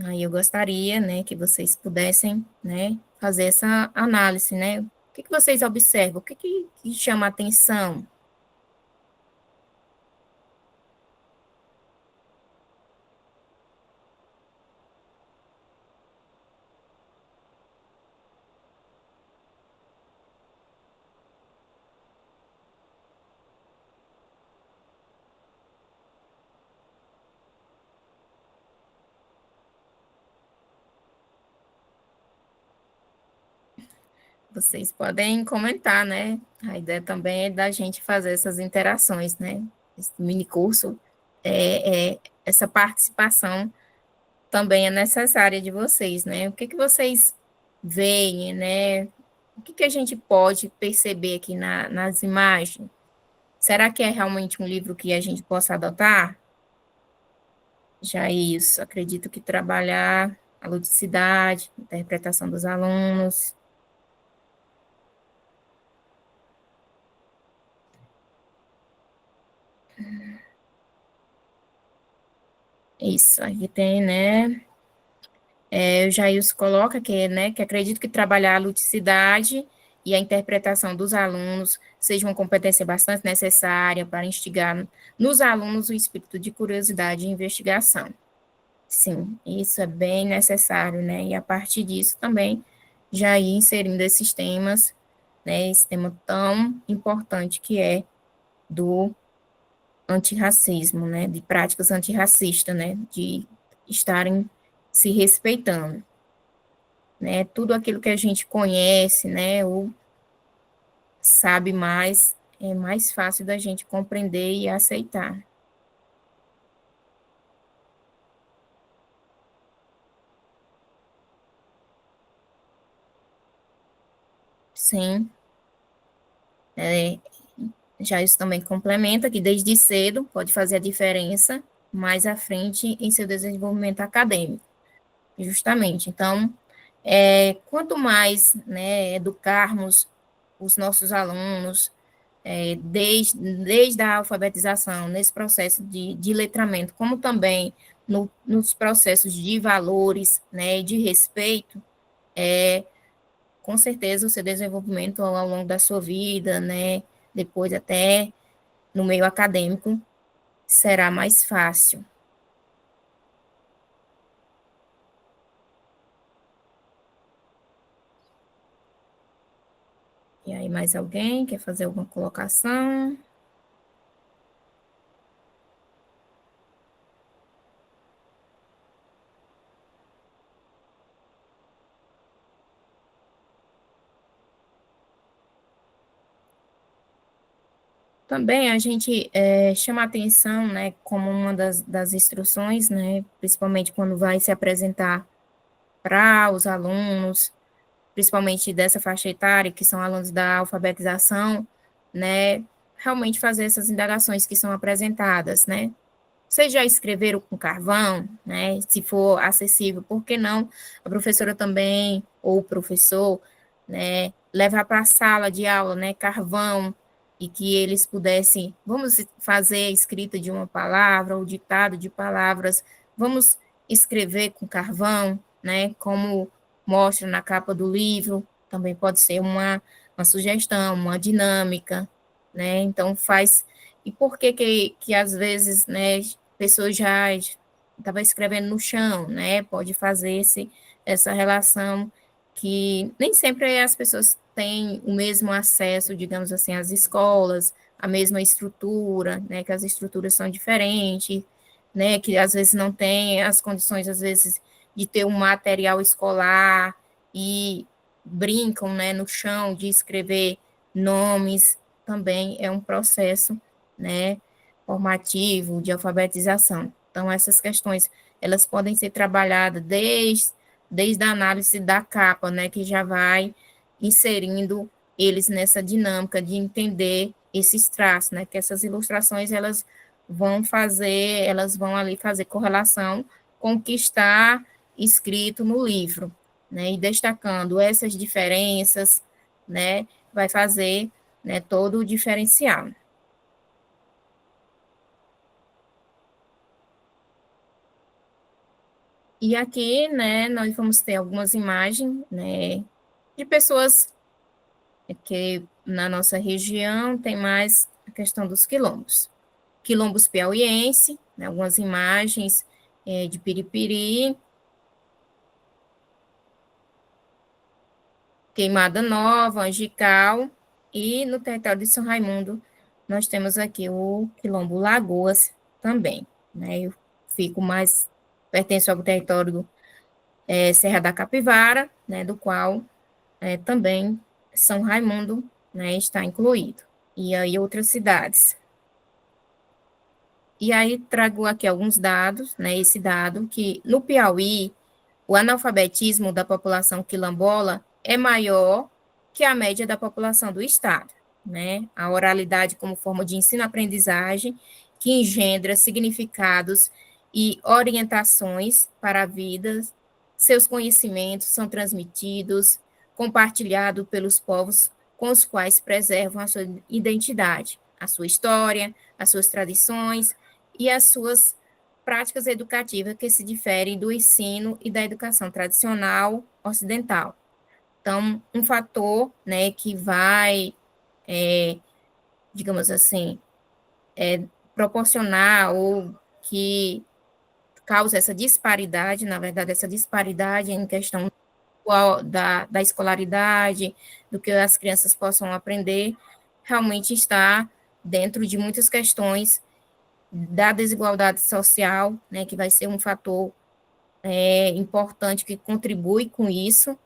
Aí eu gostaria, né, que vocês pudessem, né, fazer essa análise, né? O que vocês observam? O que chama a atenção? Vocês podem comentar, né? A ideia também é da gente fazer essas interações, né? Esse mini curso, essa participação também é necessária de vocês, né? O que vocês veem, né? O que a gente pode perceber aqui nas imagens? Será que é realmente um livro que a gente possa adotar? Já isso, acredito que trabalhar a ludicidade, a interpretação dos alunos. Isso, aqui tem, né? O Jailson coloca que acredito que trabalhar a ludicidade e a interpretação dos alunos seja uma competência bastante necessária para instigar nos alunos o espírito de curiosidade e investigação. Sim, isso é bem necessário, né? E a partir disso também já ir inserindo esses temas, né? Esse tema tão importante que é do antirracismo, né? De práticas antirracistas, né? De estarem se respeitando, né? Tudo aquilo que a gente conhece, né? Ou sabe mais, é mais fácil da gente compreender e aceitar. Sim. Já isso também complementa que desde cedo pode fazer a diferença mais à frente em seu desenvolvimento acadêmico, justamente. Então, quanto mais, né, educarmos os nossos alunos, desde a alfabetização, nesse processo de letramento, como também nos processos de valores, né, de respeito, com certeza o seu desenvolvimento ao longo da sua vida, né, depois até no meio acadêmico, será mais fácil. E aí, mais alguém quer fazer alguma colocação? Também a gente chama atenção, né, como uma das instruções, né, principalmente quando vai se apresentar para os alunos, principalmente dessa faixa etária, que são alunos da alfabetização, né, realmente fazer essas indagações que são apresentadas, né. Vocês já escreveram com carvão, né? Se for acessível, por que não a professora também, ou o professor, né, levar para a sala de aula, né, carvão, e que eles pudessem, vamos fazer a escrita de uma palavra, ou ditado de palavras, vamos escrever com carvão, né, como mostra na capa do livro, também pode ser uma sugestão, uma dinâmica, né, então faz, e por que às vezes, né, pessoas já estava escrevendo no chão, né, pode fazer essa relação que nem sempre as pessoas têm o mesmo acesso, digamos assim, às escolas, a mesma estrutura, né, que as estruturas são diferentes, né, que às vezes não tem as condições, às vezes, de ter um material escolar e brincam, né, no chão de escrever nomes, também é um processo, né, formativo, de alfabetização. Então, essas questões, elas podem ser trabalhadas desde a análise da capa, né, que já vai inserindo eles nessa dinâmica de entender esses traços, né, que essas ilustrações, elas vão ali fazer correlação com o que está escrito no livro, né, e destacando essas diferenças, né, vai fazer, né, todo o diferencial. E aqui, né, nós vamos ter algumas imagens, né, de pessoas que na nossa região tem mais a questão dos quilombos. Quilombos piauiense, né, algumas imagens de Piripiri, Queimada Nova, Angical, e no território de São Raimundo nós temos aqui o Quilombo Lagoas também, né, eu fico mais, pertenço ao território do Serra da Capivara, né, do qual também São Raimundo, né, está incluído, e aí outras cidades. E aí trago aqui alguns dados, né, esse dado que no Piauí, o analfabetismo da população quilombola é maior que a média da população do estado, né? A oralidade como forma de ensino-aprendizagem que engendra significados e orientações para a vida, seus conhecimentos são transmitidos, compartilhados pelos povos com os quais preservam a sua identidade, a sua história, as suas tradições e as suas práticas educativas que se diferem do ensino e da educação tradicional ocidental. Então, um fator, né, que vai, digamos assim, proporcionar ou que causa essa disparidade, na verdade, essa disparidade em questão da escolaridade, do que as crianças possam aprender, realmente está dentro de muitas questões da desigualdade social, né, que vai ser um fator importante que contribui com isso,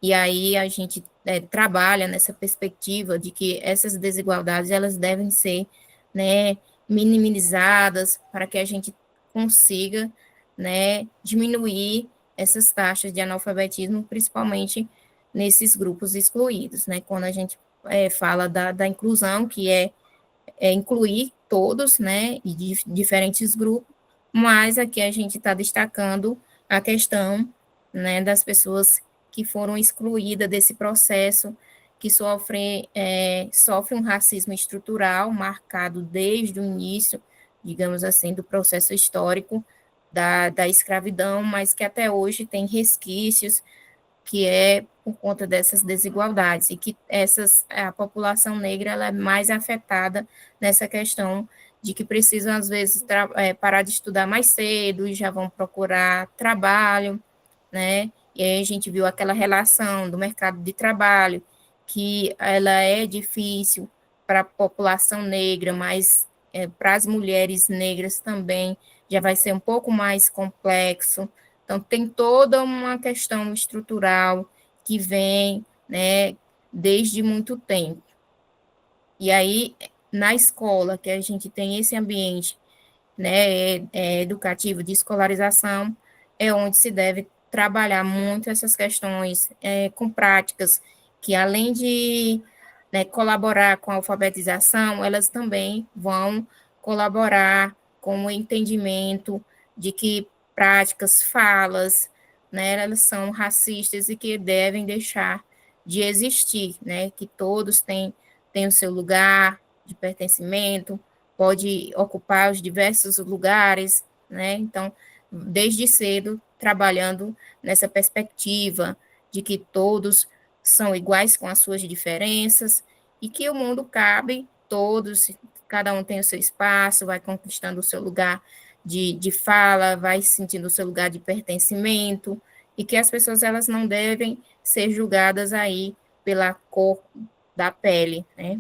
e aí a gente trabalha nessa perspectiva de que essas desigualdades elas devem ser, né, minimizadas para que a gente consiga, né, diminuir essas taxas de analfabetismo, principalmente nesses grupos excluídos, né, quando a gente fala da inclusão, que é incluir todos, né, e diferentes grupos, mas aqui a gente está destacando a questão, né, das pessoas que foram excluídas desse processo, que sofrem um racismo estrutural marcado desde o início, digamos assim, do processo histórico da escravidão, mas que até hoje tem resquícios, que é por conta dessas desigualdades, e que a população negra ela é mais afetada nessa questão de que precisam, às vezes, parar de estudar mais cedo e já vão procurar trabalho, né? E aí a gente viu aquela relação do mercado de trabalho, que ela é difícil para a população negra, mas para as mulheres negras também já vai ser um pouco mais complexo. Então, tem toda uma questão estrutural que vem, né, desde muito tempo. E aí, na escola, que a gente tem esse ambiente, né, educativo de escolarização, é onde se deve trabalhar muito essas questões com práticas que, além de, né, colaborar com a alfabetização, elas também vão colaborar com o entendimento de que práticas, falas, né, elas são racistas e que devem deixar de existir, né, que todos têm o seu lugar de pertencimento, pode ocupar os diversos lugares, né? Então, desde cedo, trabalhando nessa perspectiva de que todos são iguais com as suas diferenças e que o mundo cabe todos, cada um tem o seu espaço, vai conquistando o seu lugar de fala, vai sentindo o seu lugar de pertencimento, e que as pessoas elas não devem ser julgadas aí pela cor da pele, né?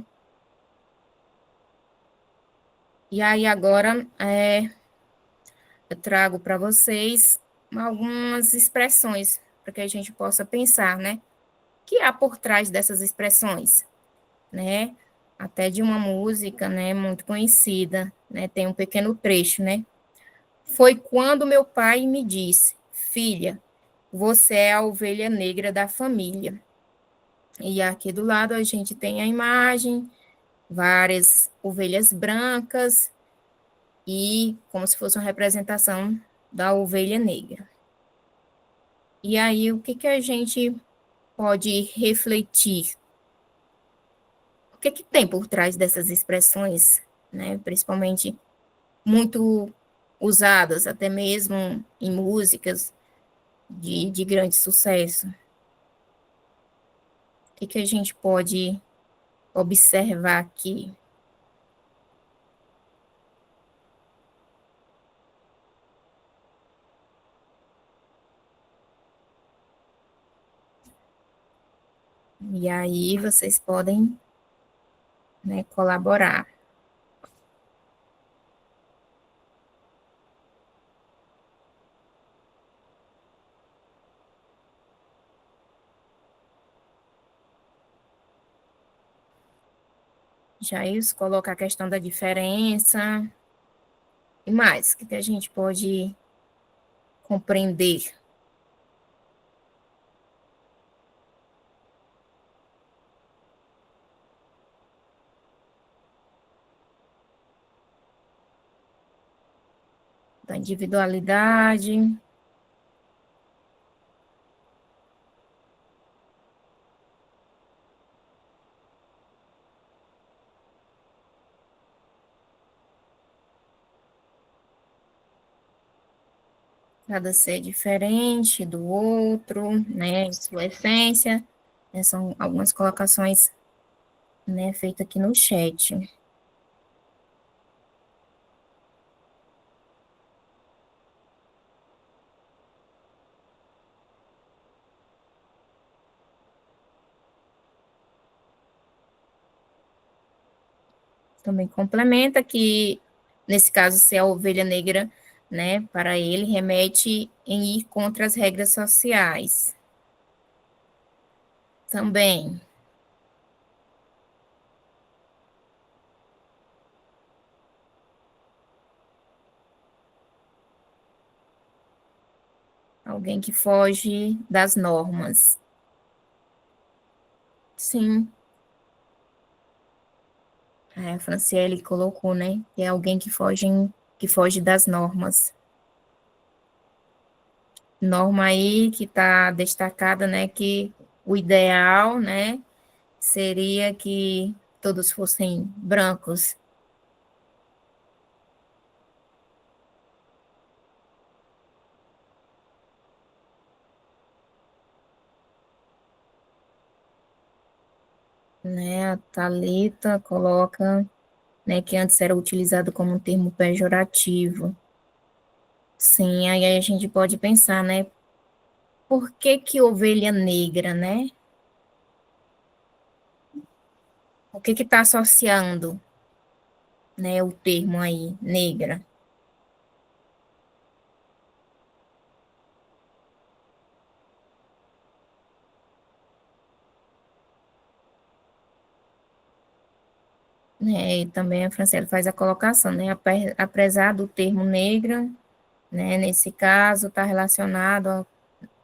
E aí agora eu trago para vocês algumas expressões para que a gente possa pensar, né? O que há por trás dessas expressões, né? Até de uma música, né, muito conhecida, né? Tem um pequeno trecho, né? Foi quando meu pai me disse: "Filha, você é a ovelha negra da família." E aqui do lado a gente tem a imagem, várias ovelhas brancas, e como se fosse uma representação da ovelha negra. E aí, o que a gente pode refletir? O que tem por trás dessas expressões, né? Principalmente muito usadas, até mesmo em músicas de grande sucesso. O que a gente pode observar aqui? E aí vocês podem, né, colaborar. Jair coloca a questão da diferença. E mais, o que a gente pode compreender? Da individualidade, cada ser diferente do outro, né, em sua essência. São algumas colocações, né, feitas aqui no chat. Também complementa que, nesse caso, ser a ovelha negra, né, para ele, remete em ir contra as regras sociais. Também. Alguém que foge das normas. Sim. A Franciele colocou, né, que é alguém que foge das normas. Norma aí que está destacada, né, que o ideal, né, seria que todos fossem brancos. Né, a Thalita coloca, né, que antes era utilizado como um termo pejorativo. Sim, aí a gente pode pensar, né, por que que ovelha negra, né? O que está associando, né, o termo aí, negra? Né, e também a Franciele faz a colocação, né, apesar do termo negra, né, nesse caso está relacionado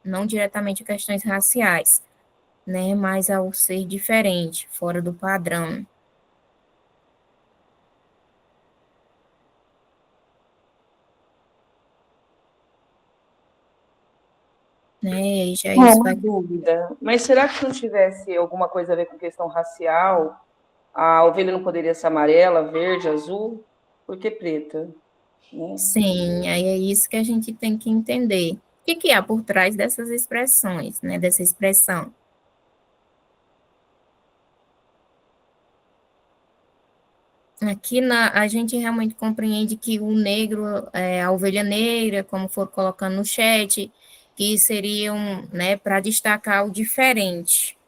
não diretamente a questões raciais, né, mas ao ser diferente, fora do padrão. Né, e já isso Uma vai... dúvida. Mas será que se não tivesse alguma coisa a ver com questão racial, a ovelha não poderia ser amarela, verde, azul? Por que preta? Né? Sim, aí é isso que a gente tem que entender. O que há por trás dessas expressões, né, dessa expressão? Aqui a gente realmente compreende que o negro, a ovelha negra, como for colocando no chat, que seriam, né, para destacar o diferente,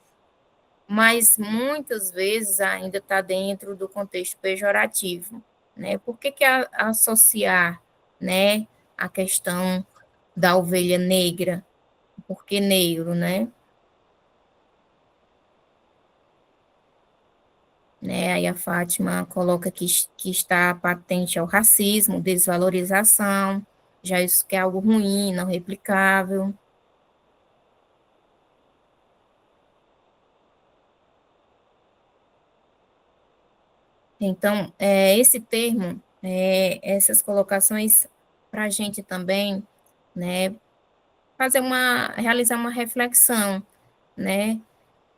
mas muitas vezes ainda está dentro do contexto pejorativo, né? Por que associar, né, a questão da ovelha negra? Por que negro, né? Né? Aí a Fátima coloca que está patente ao racismo, desvalorização, já isso que é algo ruim, não replicável. Então, esse termo, essas colocações, para a gente também, né, realizar uma reflexão, né?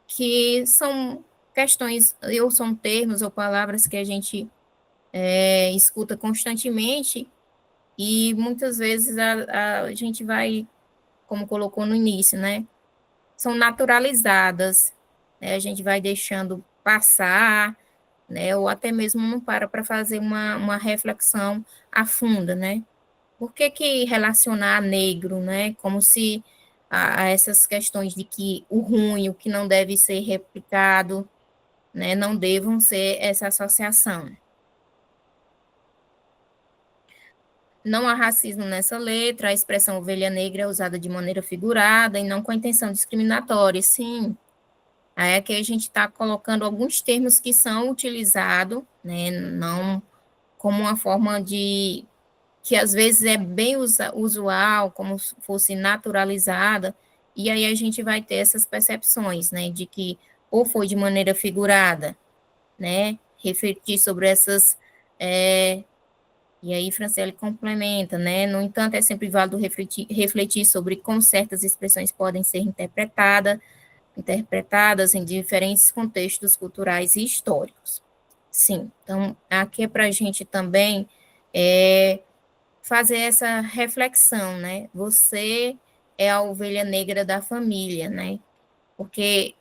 Que são questões, ou são termos ou palavras que a gente escuta constantemente e muitas vezes a gente vai, como colocou no início, né? São naturalizadas, né? A gente vai deixando passar, né? Ou até mesmo não para fazer uma reflexão afunda, né? Por que relacionar negro, né? Como se a essas questões de que o ruim, o que não deve ser replicado, né? Não devam ser essa associação. Não há racismo nessa letra, a expressão ovelha negra é usada de maneira figurada e não com a intenção discriminatória, sim. Aí é que a gente está colocando alguns termos que são utilizados, né, não como uma forma de, que às vezes é bem usual, como se fosse naturalizada, e aí a gente vai ter essas percepções, né, de que ou foi de maneira figurada, né, refletir sobre essas e aí, Franciele complementa, né? No entanto, é sempre válido refletir sobre como certas expressões podem ser interpretadas em diferentes contextos culturais e históricos. Sim, então, aqui é para a gente também fazer essa reflexão, né? Você é a ovelha negra da família, né? Porque,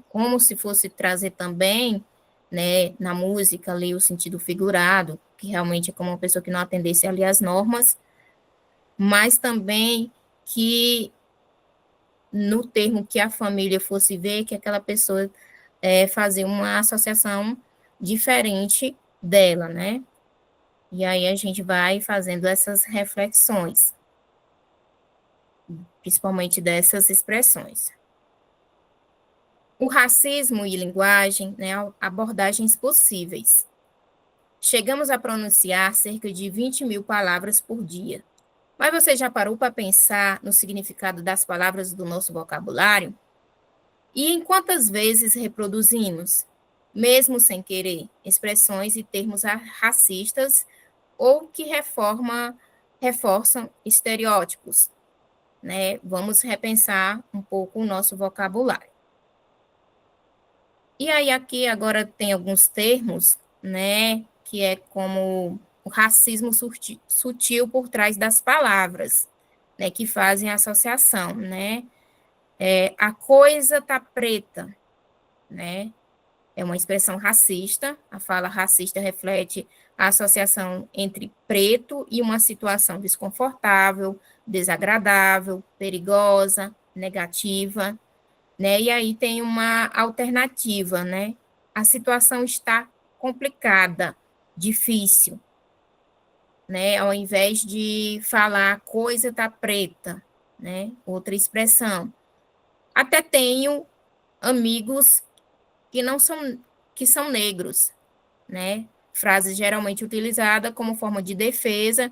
como se fosse trazer também, né, na música ali o sentido figurado, que realmente é como uma pessoa que não atendesse ali às normas, mas também que no termo que a família fosse ver, que aquela pessoa fazer uma associação diferente dela, né? E aí a gente vai fazendo essas reflexões, principalmente dessas expressões. O racismo e linguagem, né, abordagens possíveis. Chegamos a pronunciar cerca de 20 mil palavras por dia. Mas você já parou para pensar no significado das palavras do nosso vocabulário? E em quantas vezes reproduzimos, mesmo sem querer, expressões e termos racistas ou que reforçam estereótipos, né? Vamos repensar um pouco o nosso vocabulário. E aí aqui agora tem alguns termos, né, que é como o racismo sutil por trás das palavras, né, que fazem a associação, né? A coisa tá preta, né? É uma expressão racista. A fala racista reflete a associação entre preto e uma situação desconfortável, desagradável, perigosa, negativa, né? E aí tem uma alternativa, né? A situação está complicada, difícil, né? Ao invés de falar a coisa tá preta, né? Outra expressão. Até tenho amigos que não são que são negros, né? Frase geralmente utilizada como forma de defesa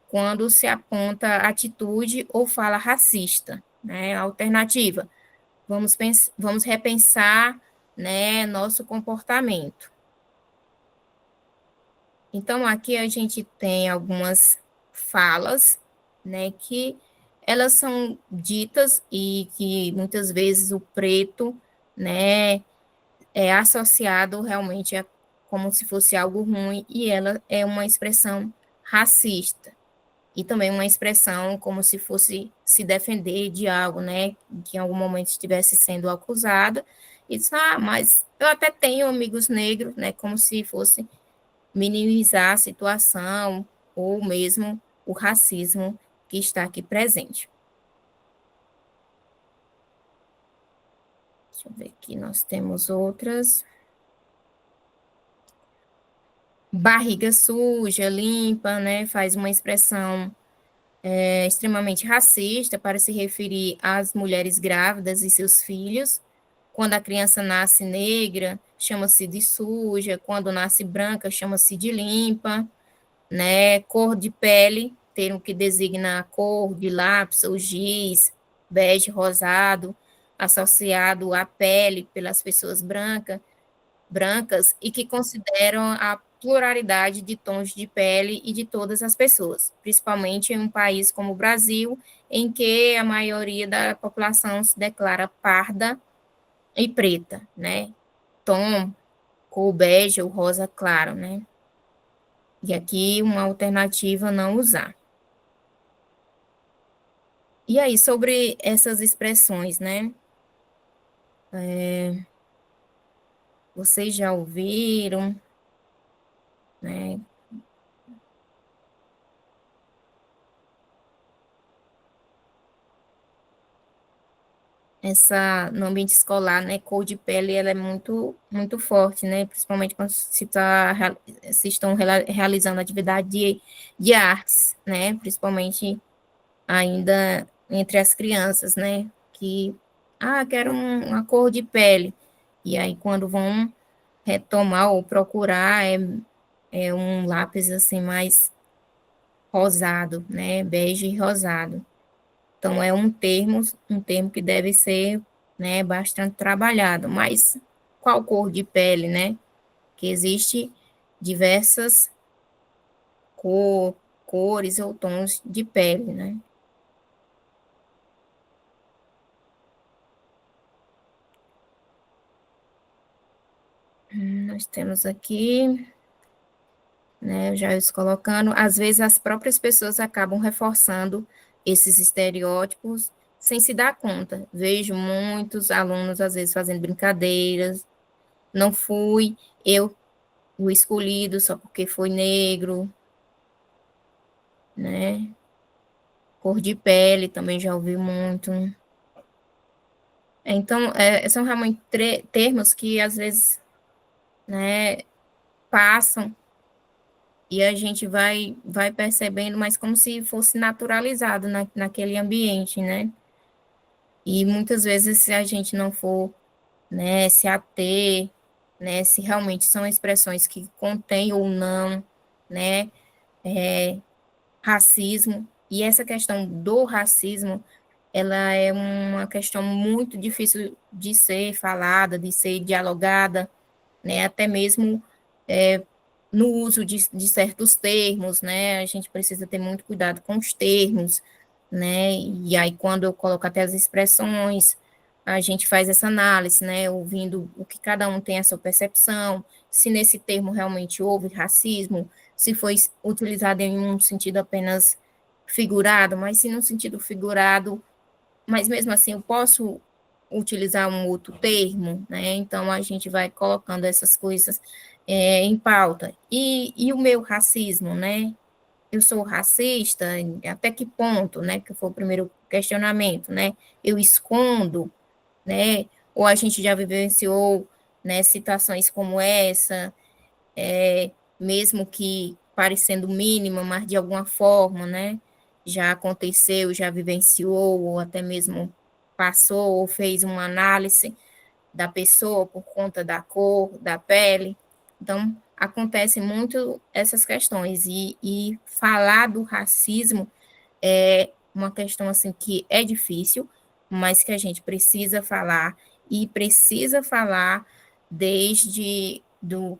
quando se aponta atitude ou fala racista, né? Alternativa. Vamos repensar, né, nosso comportamento. Então, aqui a gente tem algumas falas, né, que elas são ditas e que muitas vezes o preto, né, é associado realmente a como se fosse algo ruim e ela é uma expressão racista. E também uma expressão como se fosse se defender de algo, né, que em algum momento estivesse sendo acusada, e diz, mas eu até tenho amigos negros, né, como se fosse minimizar a situação, ou mesmo o racismo que está aqui presente. Deixa eu ver aqui, nós temos outras. Barriga suja, limpa, né, faz uma expressão extremamente racista para se referir às mulheres grávidas e seus filhos. Quando a criança nasce negra, chama-se de suja. Quando nasce branca, chama-se de limpa. Né? Cor de pele, termo que designa a cor de lápis ou giz, bege rosado, associado à pele pelas pessoas brancas e que consideram a pluralidade de tons de pele e de todas as pessoas, principalmente em um país como o Brasil, em que a maioria da população se declara parda e preta, né? Tom, cor bege ou rosa claro, né? E aqui uma alternativa não usar. E aí, sobre essas expressões, né? Vocês já ouviram, né? No ambiente escolar, né, cor de pele, ela é muito forte, né, principalmente quando se estão realizando atividade de artes, né, principalmente ainda entre as crianças, né, que, quero uma cor de pele, e aí quando vão retomar ou procurar, é um lápis, assim, mais rosado, né, bege e rosado. Então, é um termo que deve ser, né, bastante trabalhado. Mas qual cor de pele, né? Que existe diversas cores ou tons de pele, né? Nós temos aqui, né, eu já estou colocando, às vezes as próprias pessoas acabam reforçando esses estereótipos sem se dar conta. Vejo muitos alunos, às vezes, fazendo brincadeiras, não fui eu o escolhido só porque foi negro, né? Cor de pele também já ouvi muito. Então, são realmente termos que às vezes, né, passam e a gente vai percebendo, mas como se fosse naturalizado naquele ambiente, né? E muitas vezes, se a gente não for, né, se ater, né, se realmente são expressões que contêm ou não, né, racismo, e essa questão do racismo, ela é uma questão muito difícil de ser falada, de ser dialogada, né, até mesmo no uso de certos termos, né, a gente precisa ter muito cuidado com os termos, né, e aí quando eu coloco até as expressões, a gente faz essa análise, né, ouvindo o que cada um tem a sua percepção, se nesse termo realmente houve racismo, se foi utilizado em um sentido apenas figurado, mas se no sentido figurado, mas mesmo assim eu posso utilizar um outro termo, né? Então a gente vai colocando essas coisas em pauta. E o meu racismo, né? Eu sou racista, até que ponto, né? Que foi o primeiro questionamento, né? Eu escondo, né? Ou a gente já vivenciou, né, situações como essa, mesmo que parecendo mínima, mas de alguma forma, né, já aconteceu, já vivenciou, ou até mesmo passou, ou fez uma análise da pessoa por conta da cor, da pele. Então, acontecem muito essas questões, e falar do racismo é uma questão assim que é difícil, mas que a gente precisa falar e precisa falar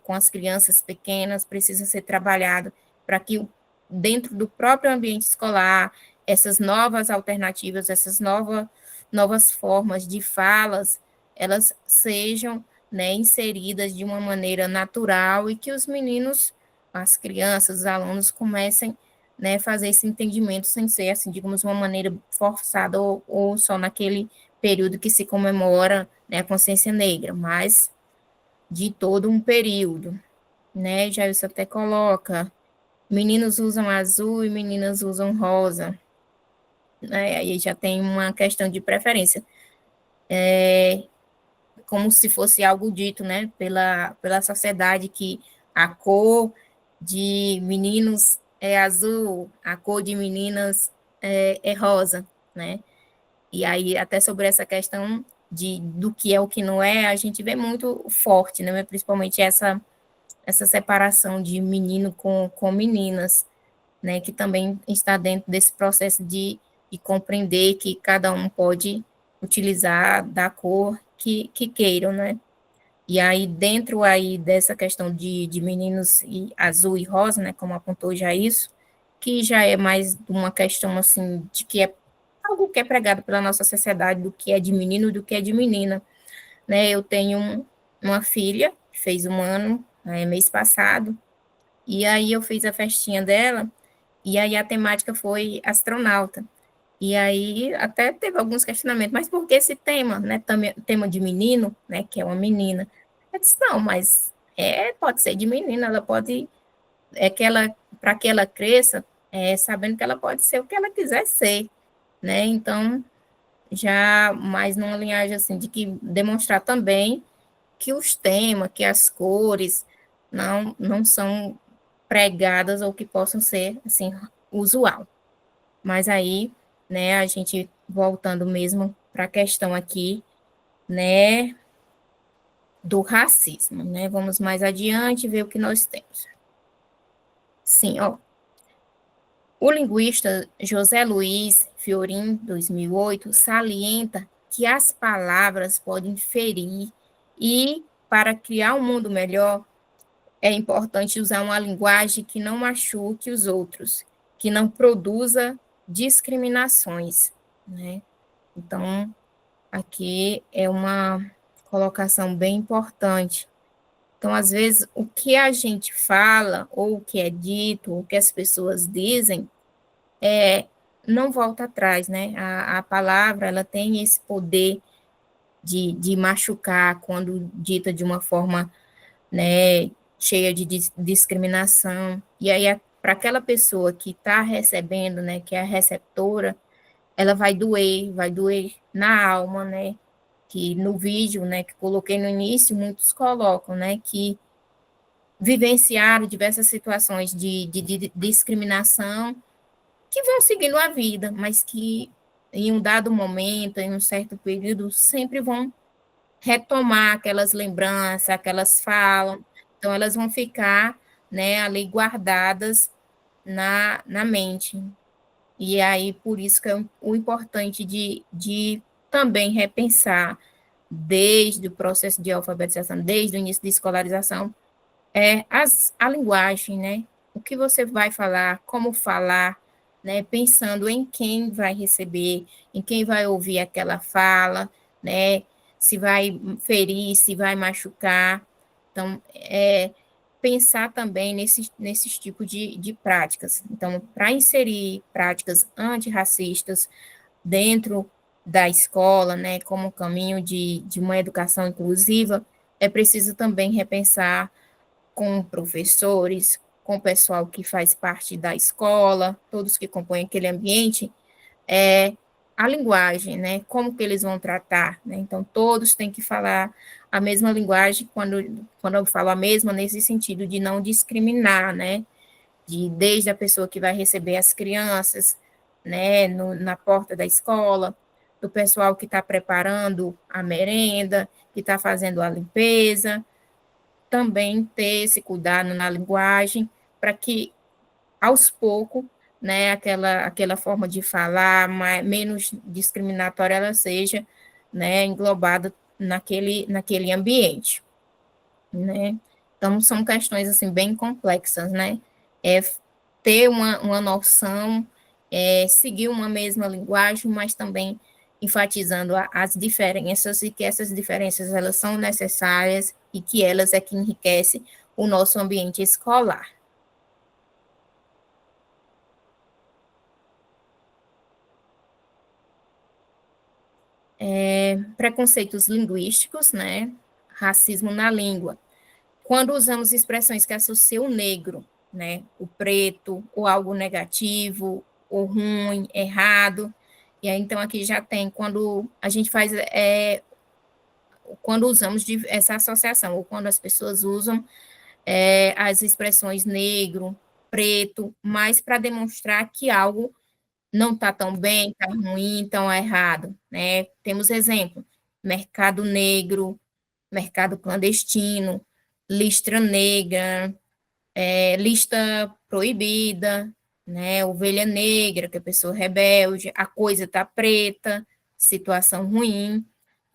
com as crianças pequenas, precisa ser trabalhado para que dentro do próprio ambiente escolar essas novas alternativas, essas novas formas de falas, elas sejam, né, inseridas de uma maneira natural e que os meninos, as crianças, os alunos comecem, né, fazer esse entendimento sem ser, assim, digamos, uma maneira forçada ou só naquele período que se comemora, né, a consciência negra, mas de todo um período, né, já isso até coloca, meninos usam azul e meninas usam rosa, né, aí já tem uma questão de preferência, como se fosse algo dito, né, pela sociedade, que a cor de meninos é azul, a cor de meninas é rosa, né? E aí, até sobre essa questão do que é o que não é, a gente vê muito forte, né? Principalmente essa separação de menino com meninas, né? Que também está dentro desse processo de compreender que cada um pode utilizar da cor que queiram, né? E aí, dentro aí dessa questão de meninos azul e rosa, né, como apontou já isso, que já é mais uma questão, assim, de que é algo que é pregado pela nossa sociedade, do que é de menino e do que é de menina, né? Eu tenho uma filha, que fez 1 ano, mês passado, e aí eu fiz a festinha dela, e aí a temática foi astronauta. E aí até teve alguns questionamentos, mas por que esse tema, né? Tema de menino, né? Que é uma menina. Eu disse, não, mas pode ser de menina, ela pode, para que ela cresça, sabendo que ela pode ser o que ela quiser ser, né? Então, já mais numa linhagem assim, de que demonstrar também que os temas, que as cores não são pregadas ou que possam ser, assim, usual. Mas aí, né, a gente voltando mesmo para a questão aqui, né, do racismo, né? Vamos mais adiante ver o que nós temos. Sim, ó. O linguista José Luiz Fiorin, 2008, salienta que as palavras podem ferir e, para criar um mundo melhor, é importante usar uma linguagem que não machuque os outros, que não produza discriminações, né? Então, aqui é uma colocação bem importante. Então, às vezes, o que a gente fala, ou o que é dito, ou o que as pessoas dizem, não volta atrás, né? A palavra, ela tem esse poder de machucar quando dita de uma forma, né, cheia de discriminação. E aí, para aquela pessoa que está recebendo, né, que é a receptora, ela vai doer na alma, né? Que no vídeo, né, que coloquei no início, muitos colocam, né, que vivenciaram diversas situações de discriminação que vão seguindo a vida, mas que em um dado momento, em um certo período, sempre vão retomar aquelas lembranças, aquelas falas, então elas vão ficar, né, ali guardadas na mente. E aí, por isso que é o importante de também repensar, desde o processo de alfabetização, desde o início de escolarização, a linguagem, né? O que você vai falar, como falar, né? Pensando em quem vai receber, em quem vai ouvir aquela fala, né? Se vai ferir, se vai machucar. Então, pensar também nesses tipos de práticas. Então, para inserir práticas antirracistas dentro da escola, né, como caminho de uma educação inclusiva, é preciso também repensar com professores, com o pessoal que faz parte da escola, todos que compõem aquele ambiente, a linguagem, né? Como que eles vão tratar, né? Então, todos têm que falar a mesma linguagem, quando eu falo a mesma, nesse sentido de não discriminar, né? Desde a pessoa que vai receber as crianças, né, na porta da escola, do pessoal que está preparando a merenda, que está fazendo a limpeza, também ter esse cuidado na linguagem, para que, aos poucos, né, aquela forma de falar menos discriminatória ela seja, né, englobada naquele ambiente, né? Então, são questões, assim, bem complexas, né? Ter uma noção, seguir uma mesma linguagem, mas também enfatizando as diferenças e que essas diferenças, elas são necessárias e que elas é que enriquecem o nosso ambiente escolar. Preconceitos linguísticos, né? Racismo na língua. Quando usamos expressões que associam o negro, né? O preto, ou algo negativo, ou ruim, errado. E aí, então, aqui já tem, quando a gente faz, quando usamos essa associação, ou quando as pessoas usam as expressões negro, preto, mais para demonstrar que algo não está tão bem, está ruim, então é errado, né? Temos exemplo, mercado negro, mercado clandestino, listra negra, lista proibida, né? Ovelha negra, que é pessoa rebelde, a coisa está preta, situação ruim.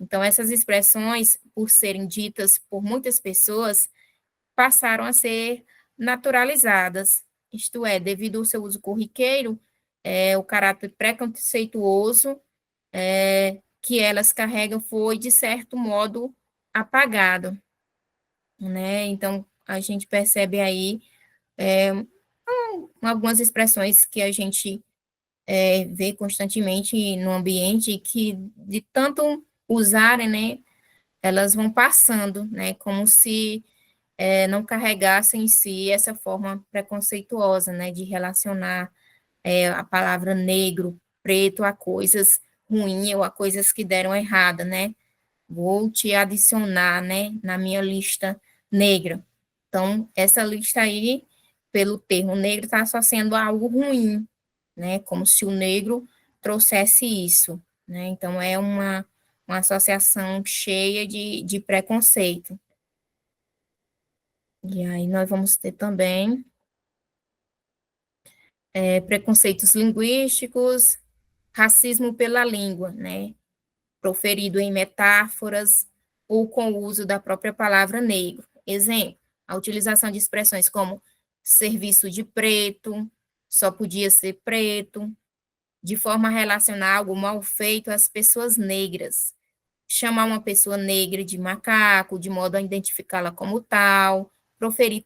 Então, essas expressões, por serem ditas por muitas pessoas, passaram a ser naturalizadas, isto é, devido ao seu uso corriqueiro, o caráter preconceituoso que elas carregam foi, de certo modo, apagado, né? Então, a gente percebe aí algumas expressões que a gente vê constantemente no ambiente que, de tanto usarem, né, elas vão passando, né, como se não carregassem em si essa forma preconceituosa, né, de relacionar a palavra negro, preto a coisas ruins ou a coisas que deram errada, né? Vou te adicionar, né, na minha lista negra. Então, essa lista aí, pelo termo negro, está associando a algo ruim, né? Como se o negro trouxesse isso, né? Então, é uma associação cheia de preconceito. E aí nós vamos ter também preconceitos linguísticos, racismo pela língua, né? Proferido em metáforas ou com o uso da própria palavra negro. Exemplo, a utilização de expressões como serviço de preto, só podia ser preto, de forma a relacionar algo mal feito às pessoas negras. Chamar uma pessoa negra de macaco, de modo a identificá-la como tal, proferir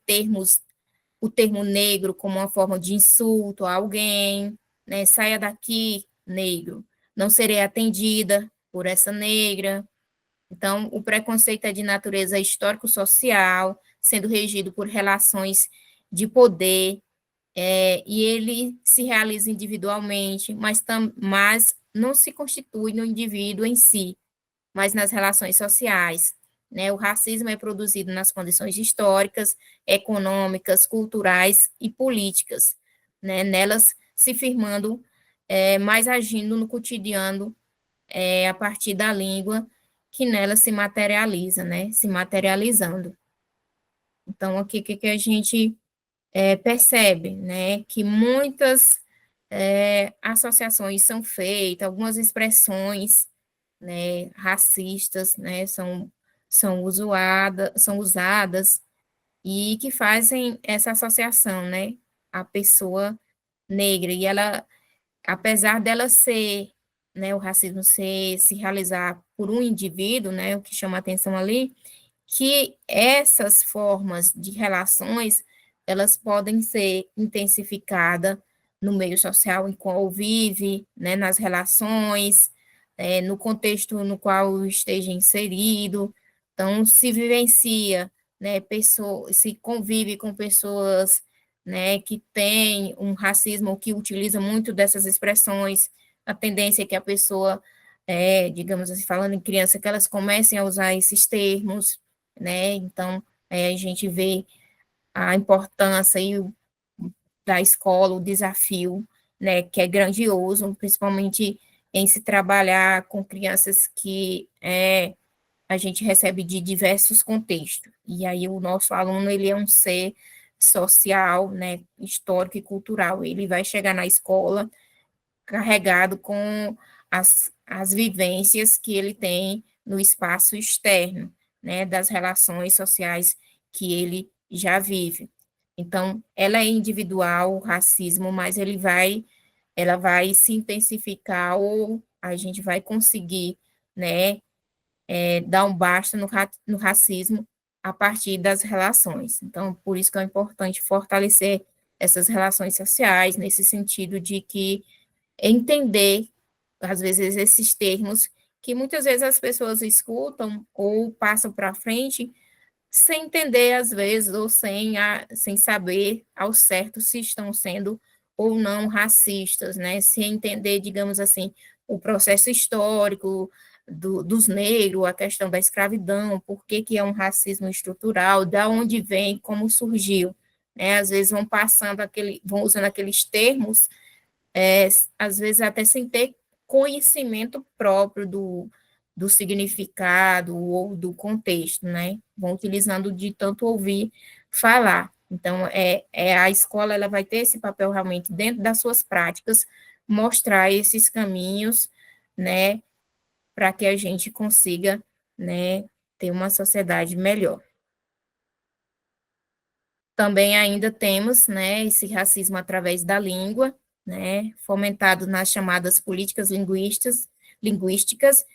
o termo negro como uma forma de insulto a alguém, né? Saia daqui, negro. Não serei atendida por essa negra. Então, o preconceito é de natureza histórico-social, sendo regido por relações de poder, e ele se realiza individualmente, mas não se constitui no indivíduo em si, mas nas relações sociais. Né? O racismo é produzido nas condições históricas, econômicas, culturais e políticas, né? Nelas se firmando, mas agindo no cotidiano a partir da língua que nela se materializa, né? Se materializando. Então, aqui o que a gente percebe, né? Que muitas associações são feitas, algumas expressões, né, racistas, né, são usadas e que fazem essa associação, né, à pessoa negra. E ela, apesar dela ser, né, o racismo se realizar por um indivíduo, né, o que chama atenção ali, que essas formas de relações, elas podem ser intensificadas no meio social em qual vive, né, nas relações, no contexto no qual esteja inserido. Então, se vivencia, né, se convive com pessoas, né, que têm um racismo ou que utilizam muito dessas expressões, a tendência é que a pessoa, digamos assim, falando em criança, que elas comecem a usar esses termos, né? Então, a gente vê a importância da escola, o desafio, né, que é grandioso, principalmente em se trabalhar com crianças que a gente recebe de diversos contextos. E aí o nosso aluno, ele é um ser social, né, histórico e cultural. Ele vai chegar na escola carregado com as vivências que ele tem no espaço externo, né, das relações sociais que ele já vive. Então, ela é individual, o racismo, mas ela vai se intensificar ou a gente vai conseguir, né, dar um basta no racismo a partir das relações. Então, por isso que é importante fortalecer essas relações sociais, nesse sentido de que entender, às vezes, esses termos que muitas vezes as pessoas escutam ou passam para frente sem entender, às vezes, ou sem saber ao certo se estão sendo ou não racistas, né? Sem entender, digamos assim, o processo histórico dos negros, a questão da escravidão, por que, que é um racismo estrutural, da onde vem, como surgiu, né? Às vezes vão usando aqueles termos às vezes até sem ter conhecimento próprio do significado ou do contexto, né? Vão utilizando de tanto ouvir falar. Então, a escola ela vai ter esse papel realmente dentro das suas práticas, mostrar esses caminhos, né? para que a gente consiga, né, ter uma sociedade melhor. Também ainda temos, né, esse racismo através da língua, né, fomentado nas chamadas políticas linguísticas,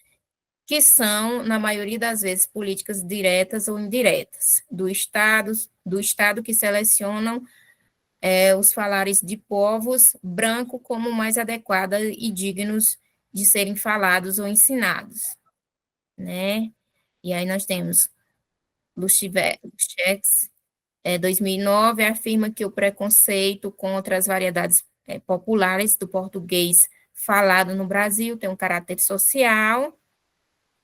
que são, na maioria das vezes, políticas diretas ou indiretas do Estado que selecionam os falares de povos brancos como mais adequados e dignos de serem falados ou ensinados, né? E aí nós temos Luchex, 2009, afirma que o preconceito contra as variedades populares do português falado no Brasil tem um caráter social,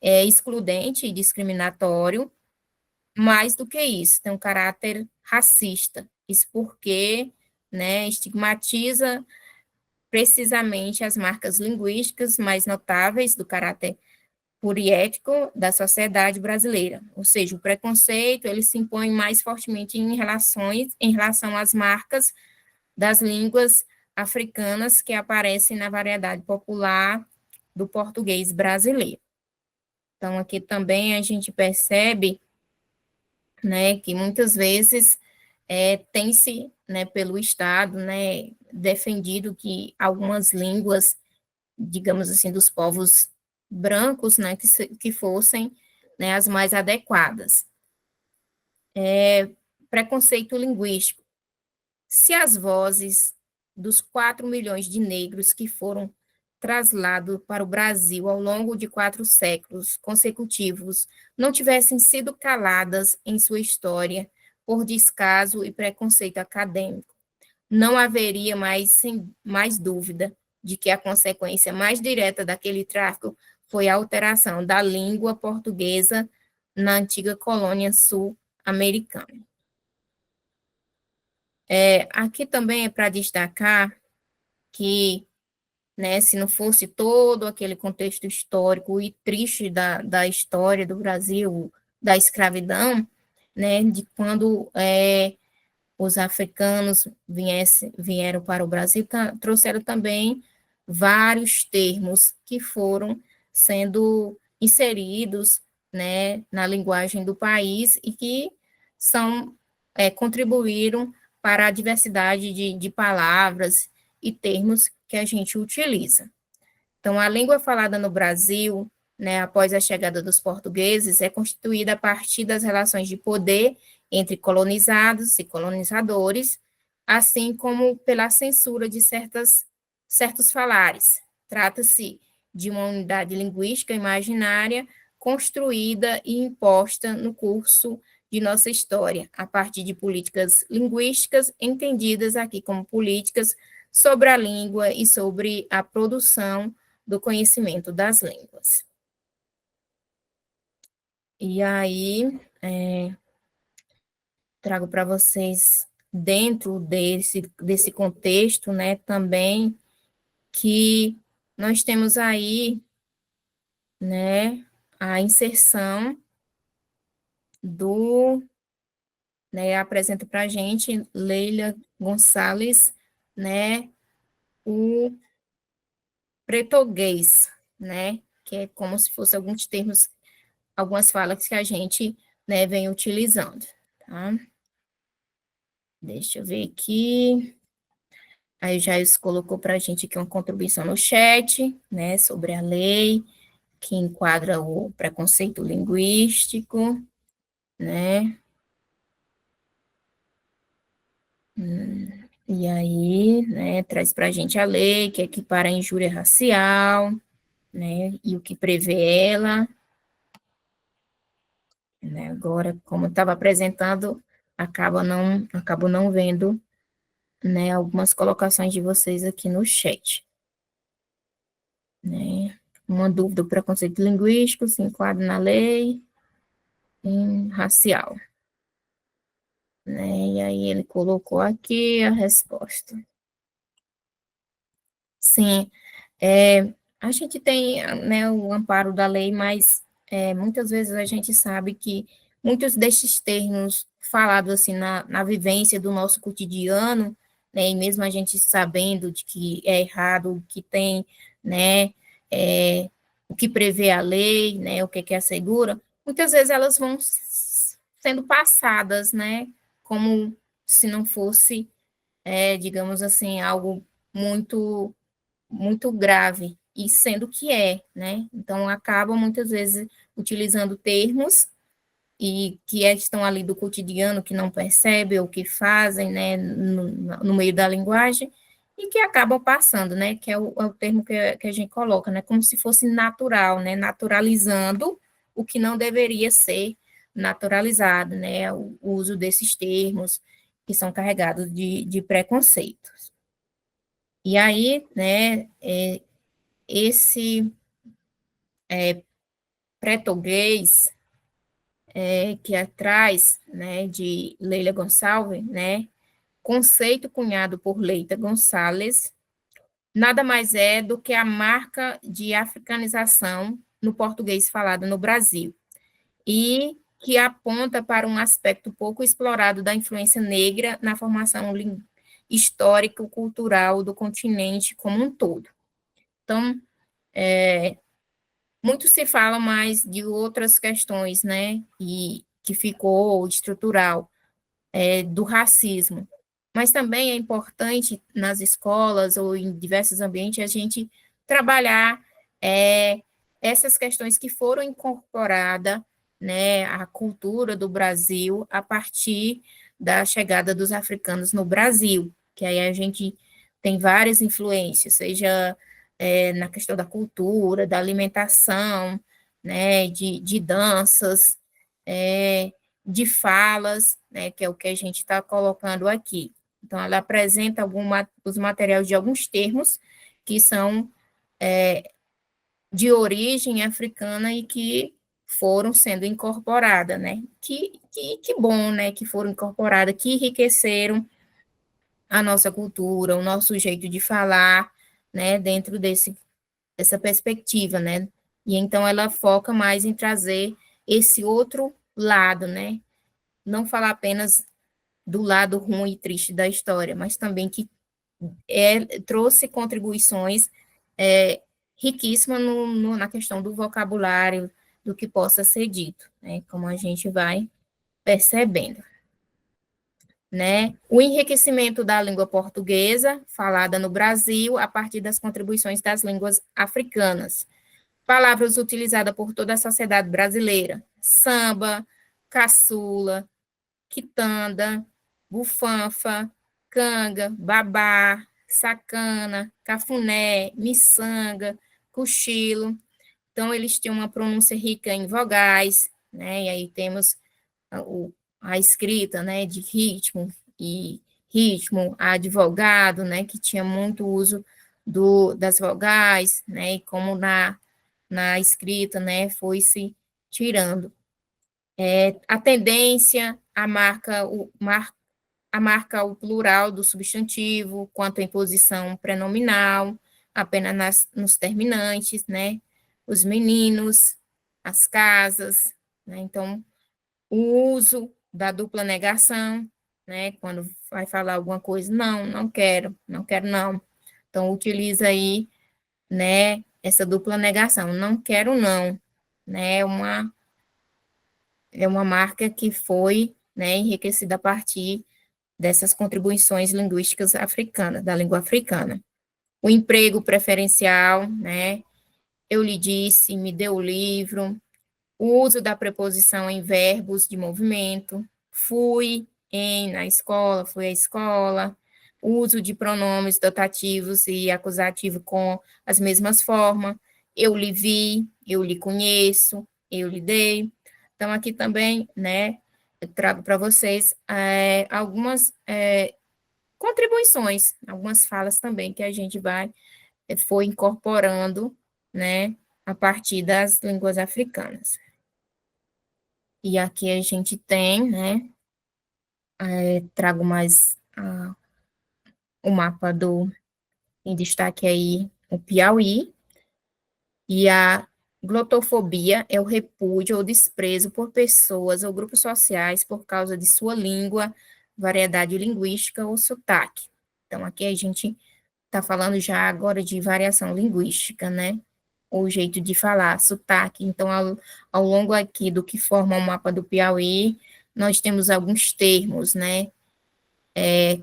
excludente e discriminatório. Mais do que isso, tem um caráter racista. Isso porque, né, estigmatiza precisamente as marcas linguísticas mais notáveis do caráter pluriétnico da sociedade brasileira. Ou seja, o preconceito, ele se impõe mais fortemente em relação às marcas das línguas africanas que aparecem na variedade popular do português brasileiro. Então, aqui também a gente percebe, né, que muitas vezes tem-se, né, pelo Estado, né, defendido que algumas línguas, digamos assim, dos povos brancos, né, que fossem, né, as mais adequadas. Preconceito linguístico. Se as vozes dos 4 milhões de negros que foram trasladados para o Brasil ao longo de 4 séculos consecutivos não tivessem sido caladas em sua história por descaso e preconceito acadêmico, não haveria mais dúvida de que a consequência mais direta daquele tráfico foi a alteração da língua portuguesa na antiga colônia sul-americana. Aqui também é para destacar que, né, se não fosse todo aquele contexto histórico e triste da história do Brasil, da escravidão, né, de quando os africanos vieram para o Brasil, trouxeram também vários termos que foram sendo inseridos, né, na linguagem do país e que contribuíram para a diversidade de palavras e termos que a gente utiliza. Então, a língua falada no Brasil, né, após a chegada dos portugueses, é constituída a partir das relações de poder entre colonizados e colonizadores, assim como pela censura de certos falares. Trata-se de uma unidade linguística imaginária construída e imposta no curso de nossa história, a partir de políticas linguísticas, entendidas aqui como políticas sobre a língua e sobre a produção do conhecimento das línguas. E aí, trago para vocês, dentro desse contexto, né, também, que nós temos aí, né, a inserção né, apresenta para a gente, Leila Gonçalves, né, o português, né, que é como se fosse alguns termos, algumas falas que a gente, né, vem utilizando, tá? Deixa eu ver aqui. Aí já colocou para a gente aqui uma contribuição no chat, né, sobre a lei, que enquadra o preconceito linguístico, né? E aí, né, traz para a gente a lei, que equipara a injúria racial, né, e o que prevê ela, né? Agora, como estava apresentando, acabo não vendo, né, algumas colocações de vocês aqui no chat, né? Uma dúvida, o preconceito linguístico se enquadra na lei racial, né? E aí ele colocou aqui a resposta. Sim, a gente tem, né, o amparo da lei, mas muitas vezes a gente sabe que muitos destes termos falados assim na vivência do nosso cotidiano, né, e mesmo a gente sabendo de que é errado, que tem, né, o que prevê a lei, né, o que assegura, muitas vezes elas vão sendo passadas, né, como se não fosse, digamos assim, algo muito, muito grave, e sendo que é, né, então acabam muitas vezes utilizando termos e que estão ali do cotidiano, que não percebem o que fazem, né, no meio da linguagem, e que acabam passando, né, que é o termo que a gente coloca, né, como se fosse natural, né, naturalizando o que não deveria ser naturalizado, né, o uso desses termos que são carregados de preconceitos. E aí, né, esse português que atrás, né, de Leila Gonçalves, né, conceito cunhado por Leita Gonçalves, nada mais é do que a marca de africanização no português falado no Brasil, e que aponta para um aspecto pouco explorado da influência negra na formação histórico-cultural do continente como um todo. Então, muito se fala mais de outras questões, né, e que ficou estrutural, do racismo. Mas também é importante nas escolas ou em diversos ambientes a gente trabalhar essas questões que foram incorporadas, né, à cultura do Brasil a partir da chegada dos africanos no Brasil, que aí a gente tem várias influências, seja na questão da cultura, da alimentação, né, de danças, de falas, né, que é o que a gente está colocando aqui. Então, ela apresenta os materiais de alguns termos que são de origem africana e que foram sendo incorporadas, né? Que bom, né? Que foram incorporadas, que enriqueceram a nossa cultura, o nosso jeito de falar, né? Dentro dessa perspectiva, né? E então ela foca mais em trazer esse outro lado, né? Não falar apenas do lado ruim e triste da história, mas também que trouxe contribuições riquíssimas na questão do vocabulário, do que possa ser dito, né, como a gente vai percebendo. Né? O enriquecimento da língua portuguesa, falada no Brasil, a partir das contribuições das línguas africanas. Palavras utilizadas por toda a sociedade brasileira: samba, caçula, quitanda, bufanfa, canga, babá, sacana, cafuné, miçanga, cochilo. Então, eles tinham uma pronúncia rica em vogais, né? E aí temos a escrita, né, de ritmo, advogado, né, que tinha muito uso das vogais, né, e como na escrita, né, foi se tirando. A tendência a marca o plural do substantivo, quanto à imposição prenominal, apenas nos terminantes, né? Os meninos, as casas, né? Então, o uso da dupla negação, né? Quando vai falar alguma coisa, não, não quero, não quero, não. Então, utiliza aí, né? Essa dupla negação, não quero, não, né? É uma marca que foi, né, enriquecida a partir dessas contribuições linguísticas africanas, da língua africana. O emprego preferencial, né, eu lhe disse, me deu o livro, o uso da preposição em verbos de movimento, na escola, fui à escola, o uso de pronomes dotativos e acusativo com as mesmas formas, eu lhe vi, eu lhe conheço, eu lhe dei. Então, aqui também, né, eu trago para vocês algumas contribuições, algumas falas também que a gente foi incorporando, né, a partir das línguas africanas. E aqui a gente tem, né, trago mais o mapa em destaque aí, o Piauí, e a glotofobia é o repúdio ou desprezo por pessoas ou grupos sociais por causa de sua língua, variedade linguística ou sotaque. Então, aqui a gente está falando já agora de variação linguística, né? o jeito de falar, sotaque. Então, ao longo aqui do que forma o mapa do Piauí, nós temos alguns termos, né?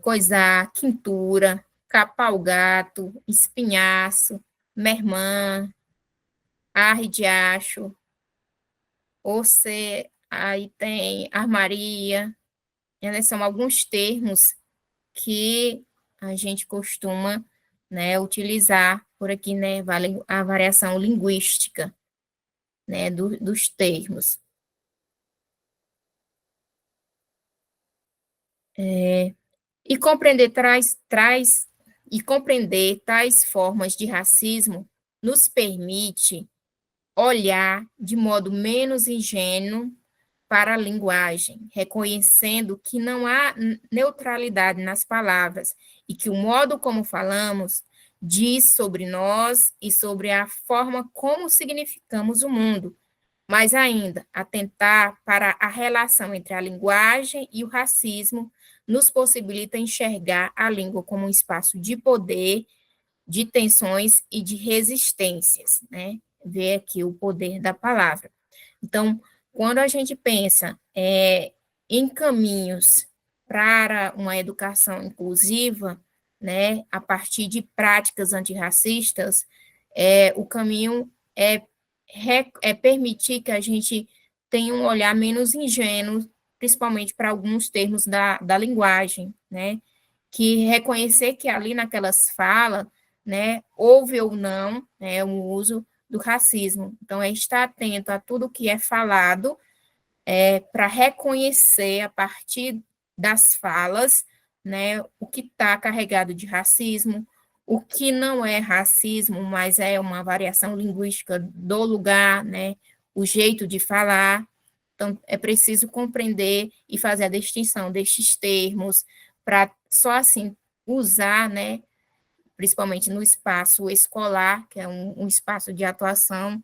Coisar, quintura, capau-gato, espinhaço, mermã, arre de acho, aí tem armaria, né? São alguns termos que a gente costuma, né, utilizar por aqui, né, vale a variação linguística, né, dos termos. E compreender tais formas de racismo nos permite olhar de modo menos ingênuo para a linguagem, reconhecendo que não há neutralidade nas palavras e que o modo como falamos diz sobre nós e sobre a forma como significamos o mundo, mas ainda atentar para a relação entre a linguagem e o racismo nos possibilita enxergar a língua como um espaço de poder, de tensões e de resistências, né? Ver aqui o poder da palavra. Então, quando a gente pensa em caminhos para uma educação inclusiva, né, a partir de práticas antirracistas, o caminho é permitir que a gente tenha um olhar menos ingênuo, principalmente para alguns termos da linguagem, né, que reconhecer que ali naquelas falas, né, houve ou não, né, o uso do racismo. Então, é estar atento a tudo que é falado, para reconhecer a partir das falas, né, o que está carregado de racismo, o que não é racismo, mas é uma variação linguística do lugar, né, o jeito de falar. Então, é preciso compreender e fazer a distinção destes termos, para só assim usar, né, principalmente no espaço escolar, que é um espaço de atuação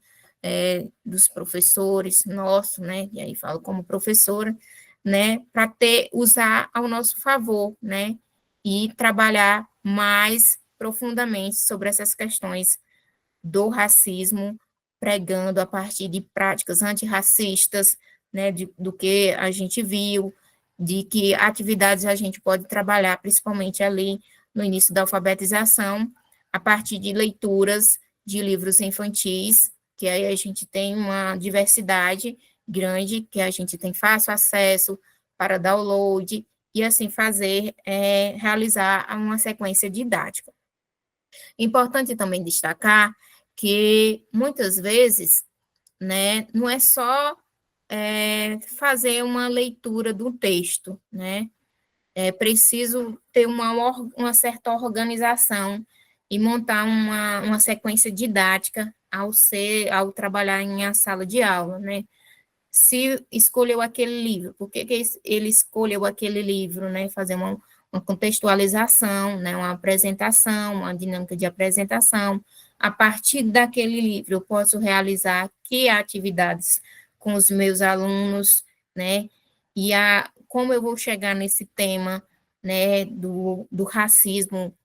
dos professores nosso, né, e aí falo como professora, né, para usar ao nosso favor, né, e trabalhar mais profundamente sobre essas questões do racismo, pregando a partir de práticas antirracistas, né, do que a gente viu, de que atividades a gente pode trabalhar, principalmente ali no início da alfabetização, a partir de leituras de livros infantis, que aí a gente tem uma diversidade grande, que a gente tem fácil acesso para download, e assim realizar uma sequência didática. Importante também destacar que muitas vezes, né, não é só fazer uma leitura do texto, né? É preciso ter uma certa organização e montar uma sequência didática ao trabalhar em a sala de aula, né? Se escolheu aquele livro, por que ele escolheu aquele livro, né? Fazer uma contextualização, né? Uma apresentação, uma dinâmica de apresentação. A partir daquele livro, eu posso realizar que atividades com os meus alunos, né? E como eu vou chegar nesse tema, né? Do racismo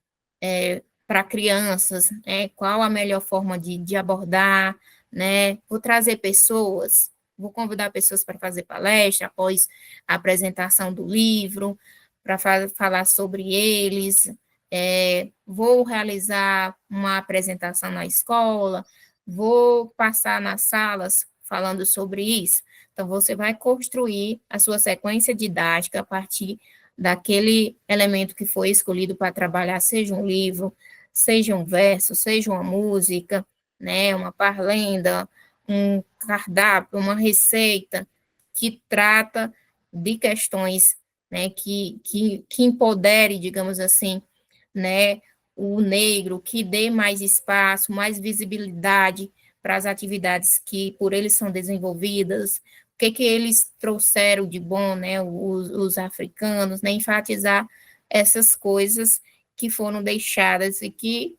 para crianças, né? Qual a melhor forma de abordar, né? Vou trazer pessoas, vou convidar pessoas para fazer palestra após a apresentação do livro, para falar sobre eles, vou realizar uma apresentação na escola, vou passar nas salas falando sobre isso. Então, você vai construir a sua sequência didática a partir daquele elemento que foi escolhido para trabalhar, seja um livro, seja um verso, seja uma música, né, uma parlenda, um cardápio, uma receita que trata de questões, né, que empodere, digamos assim, né, o negro, que dê mais espaço, mais visibilidade para as atividades que por eles são desenvolvidas, o que eles trouxeram de bom, né, os africanos, né, enfatizar essas coisas que foram deixadas e que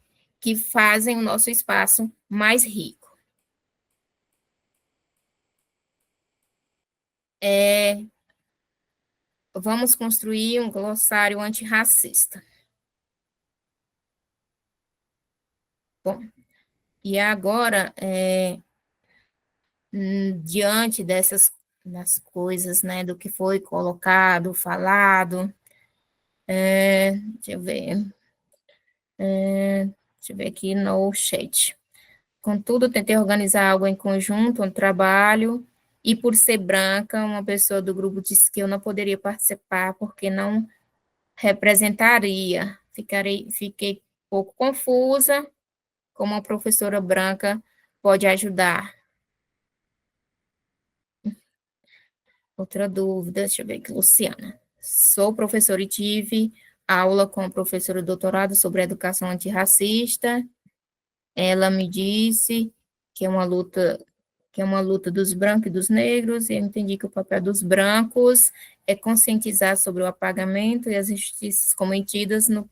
fazem o nosso espaço mais rico. Vamos construir um glossário antirracista. Bom, E agora, diante das coisas, né, do que foi colocado, falado, deixa eu ver, deixa eu ver aqui no chat. Contudo, tentei organizar algo em conjunto, um trabalho, e por ser branca, uma pessoa do grupo disse que eu não poderia participar porque não representaria. Fiquei um pouco confusa, como uma professora branca pode ajudar. Outra dúvida, deixa eu ver aqui, Luciana. Sou professora e tive aula com a professora de doutorado sobre educação antirracista. Ela me disse que é uma luta dos brancos e dos negros, e eu entendi que o papel dos brancos é conscientizar sobre o apagamento e as injustiças cometidas no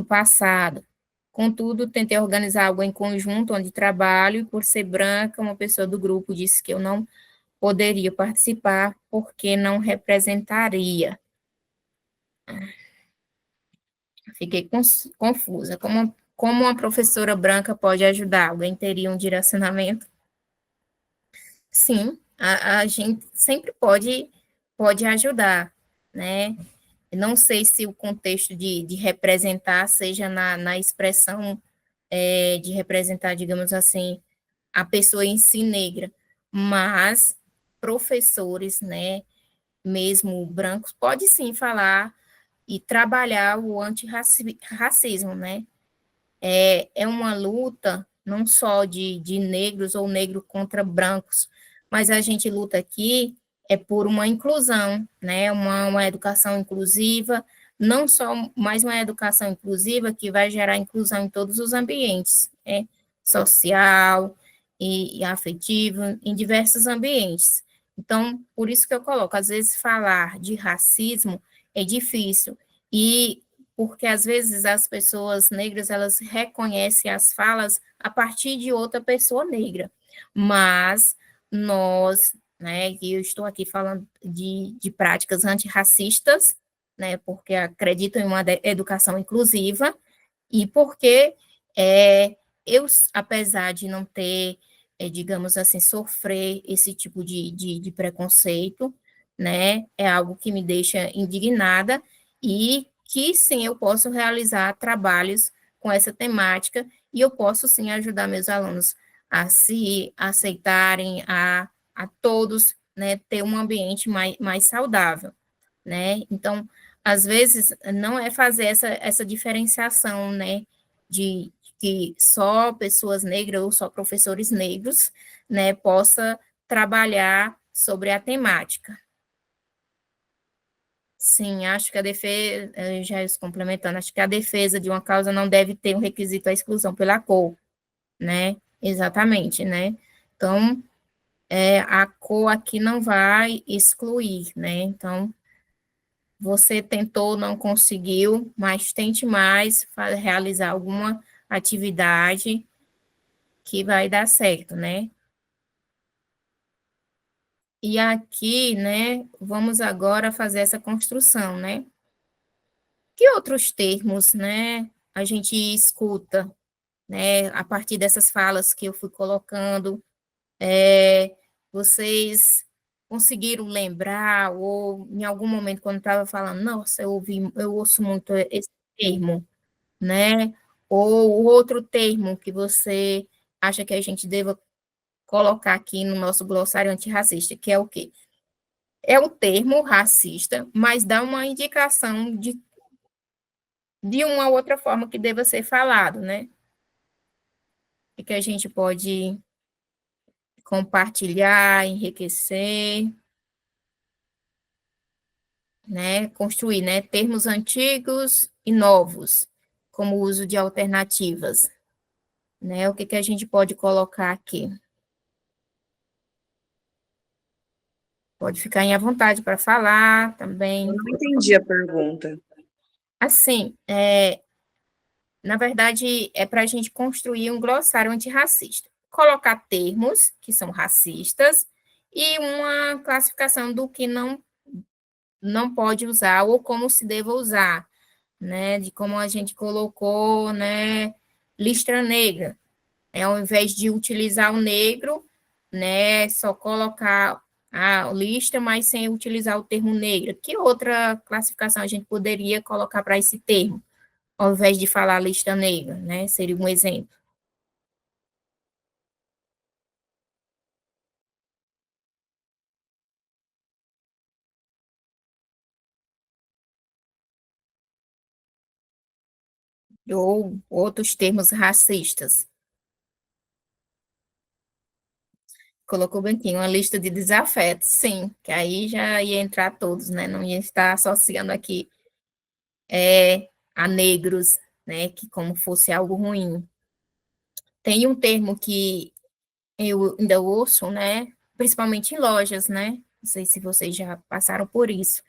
passado. Contudo, tentei organizar algo em conjunto onde trabalho, e por ser branca, uma pessoa do grupo disse que eu não poderia participar porque não representaria. Fiquei confusa. Como uma professora branca pode ajudar? Alguém teria um direcionamento? Sim, a gente sempre pode ajudar, né? Não sei se o contexto de representar seja na expressão de representar, digamos assim, a pessoa em si negra, mas professores, né, mesmo brancos, pode sim falar e trabalhar o antirracismo, né? É uma luta não só de negros ou negro contra brancos, mas a gente luta aqui por uma inclusão, né? Uma educação inclusiva, não só mais uma educação inclusiva que vai gerar inclusão em todos os ambientes, né? Social e afetivo, em diversos ambientes. Então, por isso que eu coloco, às vezes falar de racismo é difícil, e porque às vezes as pessoas negras, elas reconhecem as falas a partir de outra pessoa negra, mas nós, né, e eu estou aqui falando de práticas antirracistas, né, porque acredito em uma educação inclusiva, e porque eu, apesar de não ter, digamos assim, sofrer esse tipo de preconceito, né, é algo que me deixa indignada, e que sim, eu posso realizar trabalhos com essa temática, e eu posso sim ajudar meus alunos a se aceitarem, a todos, né, ter um ambiente mais saudável, né? Então, às vezes, não é fazer essa diferenciação, né, de que só pessoas negras ou só professores negros, né, possa trabalhar sobre a temática. Sim, acho que a defesa, já isso complementando, acho que a defesa de uma causa não deve ter um requisito à exclusão pela cor, né? Exatamente, né? Então, a cor aqui não vai excluir, né? Então, você tentou, não conseguiu, mas tente mais, realizar alguma atividade que vai dar certo, né? E aqui, né, vamos agora fazer essa construção, né? Que outros termos, né, a gente escuta, né, a partir dessas falas que eu fui colocando, vocês conseguiram lembrar, ou em algum momento, quando estava falando, nossa, eu ouço muito esse termo, né? Ou o outro termo que você acha que a gente deva colocar aqui no nosso glossário antirracista, que é o quê? É o termo racista, mas dá uma indicação de uma outra forma que deva ser falado, né? E que a gente pode compartilhar, enriquecer, né? Construir, né? Termos antigos e novos, como o uso de alternativas, né? O que que a gente pode colocar aqui? Pode ficar à vontade para falar também. Eu não entendi a pergunta. Assim, na verdade, é para a gente construir um glossário antirracista. Colocar termos que são racistas e uma classificação do que não pode usar ou como se deva usar, né? De como a gente colocou, né? Listra negra. Ao invés de utilizar o negro, né, só colocar a lista, mas sem utilizar o termo negro. Que outra classificação a gente poderia colocar para esse termo, ao invés de falar lista negra, né? Seria um exemplo. Ou outros termos racistas. Colocou bem aqui, uma lista de desafetos, sim, que aí já ia entrar todos, né? Não ia estar associando aqui a negros, né? Que como fosse algo ruim. Tem um termo que eu ainda ouço, né? Principalmente em lojas, né? Não sei se vocês já passaram por isso,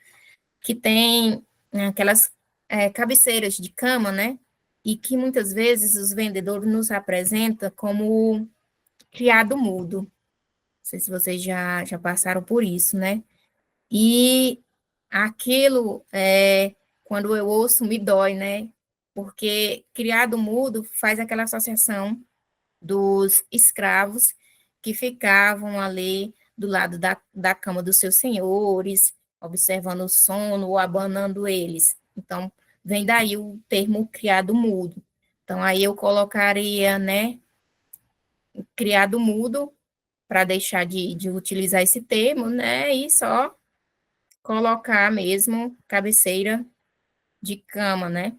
que tem, né, aquelas cabeceiras de cama, né? E que muitas vezes os vendedores nos apresentam como criado mudo. Não sei se vocês já passaram por isso, né? E aquilo, quando eu ouço, me dói, né? Porque criado mudo faz aquela associação dos escravos que ficavam ali do lado da cama dos seus senhores, observando o sono ou abanando eles. Então, vem daí o termo criado mudo. Então, aí eu colocaria, né, criado mudo, para deixar de utilizar esse termo, né, e só colocar mesmo cabeceira de cama, né?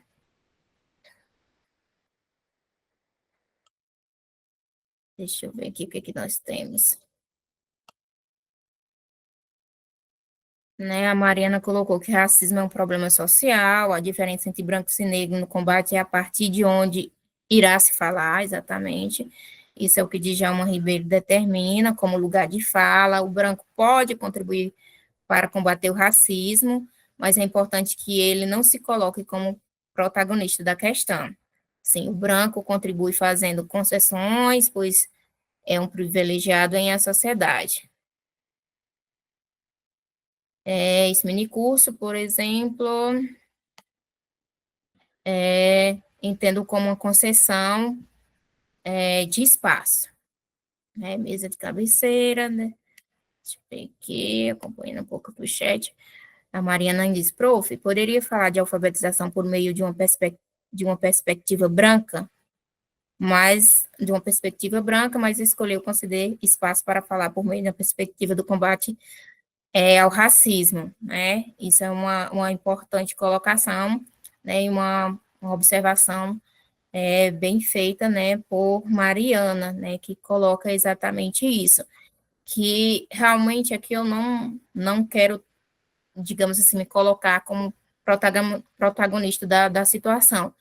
Deixa eu ver aqui o que nós temos. Né, a Mariana colocou que racismo é um problema social, a diferença entre brancos e negros no combate é a partir de onde irá se falar, exatamente. Isso é o que Djalma Ribeiro determina como lugar de fala. O branco pode contribuir para combater o racismo, mas é importante que ele não se coloque como protagonista da questão. Sim, o branco contribui fazendo concessões, pois é um privilegiado em a sociedade. Esse minicurso, por exemplo, entendo como uma concessão de espaço, né? Mesa de cabeceira, né? Deixa eu ver aqui, acompanhando um pouco do chat. A Mariana diz, prof, poderia falar de alfabetização por meio de uma perspectiva branca, mas escolheu conceder espaço para falar por meio da perspectiva do combate ao racismo, né? Isso é uma importante colocação, né? E uma observação bem feita, né? Por Mariana, né? Que coloca exatamente isso, que realmente aqui eu não quero, digamos assim, me colocar como protagonista da situação,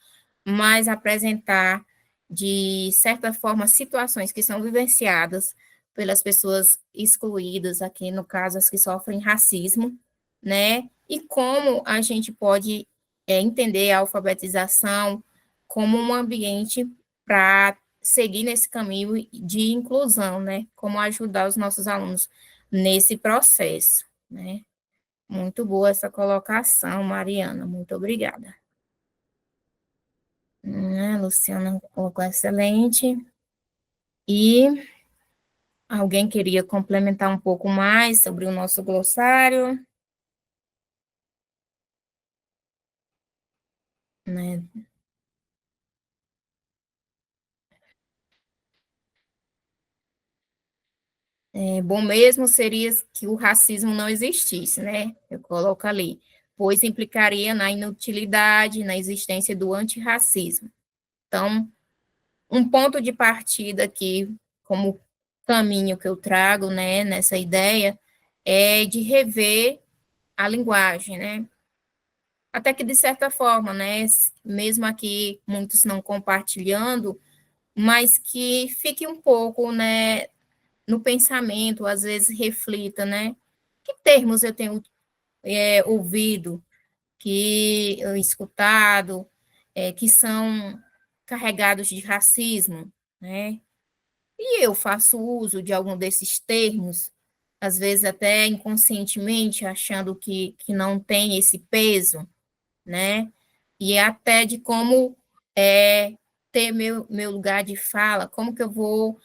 mas apresentar, de certa forma, situações que são vivenciadas pelas pessoas excluídas, aqui no caso, as que sofrem racismo, né? E como a gente pode entender a alfabetização como um ambiente para seguir nesse caminho de inclusão, né? Como ajudar os nossos alunos nesse processo, né? Muito boa essa colocação, Mariana, muito obrigada. Luciana colocou excelente. E alguém queria complementar um pouco mais sobre o nosso glossário? Né? Bom mesmo seria que o racismo não existisse, né? Eu coloco ali, pois implicaria na inutilidade, na existência do antirracismo. Então, um ponto de partida aqui, como caminho que eu trago, né, nessa ideia, é de rever a linguagem, né? Até que, de certa forma, né, mesmo aqui muitos não compartilhando, mas que fique um pouco, né, no pensamento, às vezes reflita, né? Que termos eu tenho ouvido, que eu escutado, que são carregados de racismo, né? E eu faço uso de algum desses termos, às vezes até inconscientemente, achando que não tem esse peso, né? E até de como ter meu lugar de fala, como que eu vou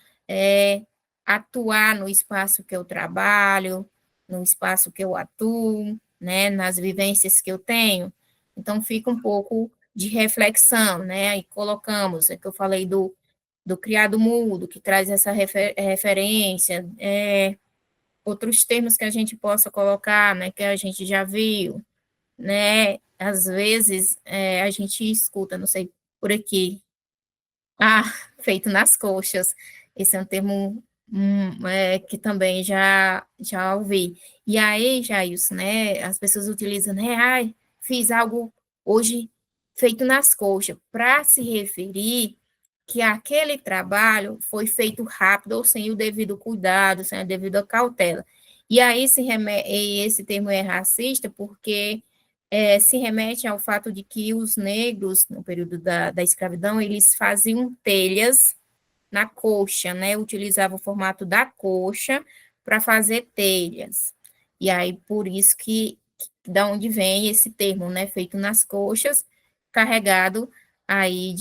atuar no espaço que eu trabalho, no espaço que eu atuo, né, nas vivências que eu tenho. Então, fica um pouco de reflexão, né, aí colocamos, é que eu falei do criado mudo, que traz essa referência, outros termos que a gente possa colocar, né, que a gente já viu, né, às vezes a gente escuta, não sei, por aqui, feito nas coxas. Esse é um termo que também já ouvi. E aí, Jailson, né, as pessoas utilizam, né, fiz algo hoje feito nas coxas, para se referir que aquele trabalho foi feito rápido ou sem o devido cuidado, sem a devida cautela. E aí esse termo é racista porque se remete ao fato de que os negros, no período da escravidão, eles faziam telhas na coxa, né? Utilizavam o formato da coxa para fazer telhas. E aí, por isso da onde vem esse termo, né? Feito nas coxas, carregado aí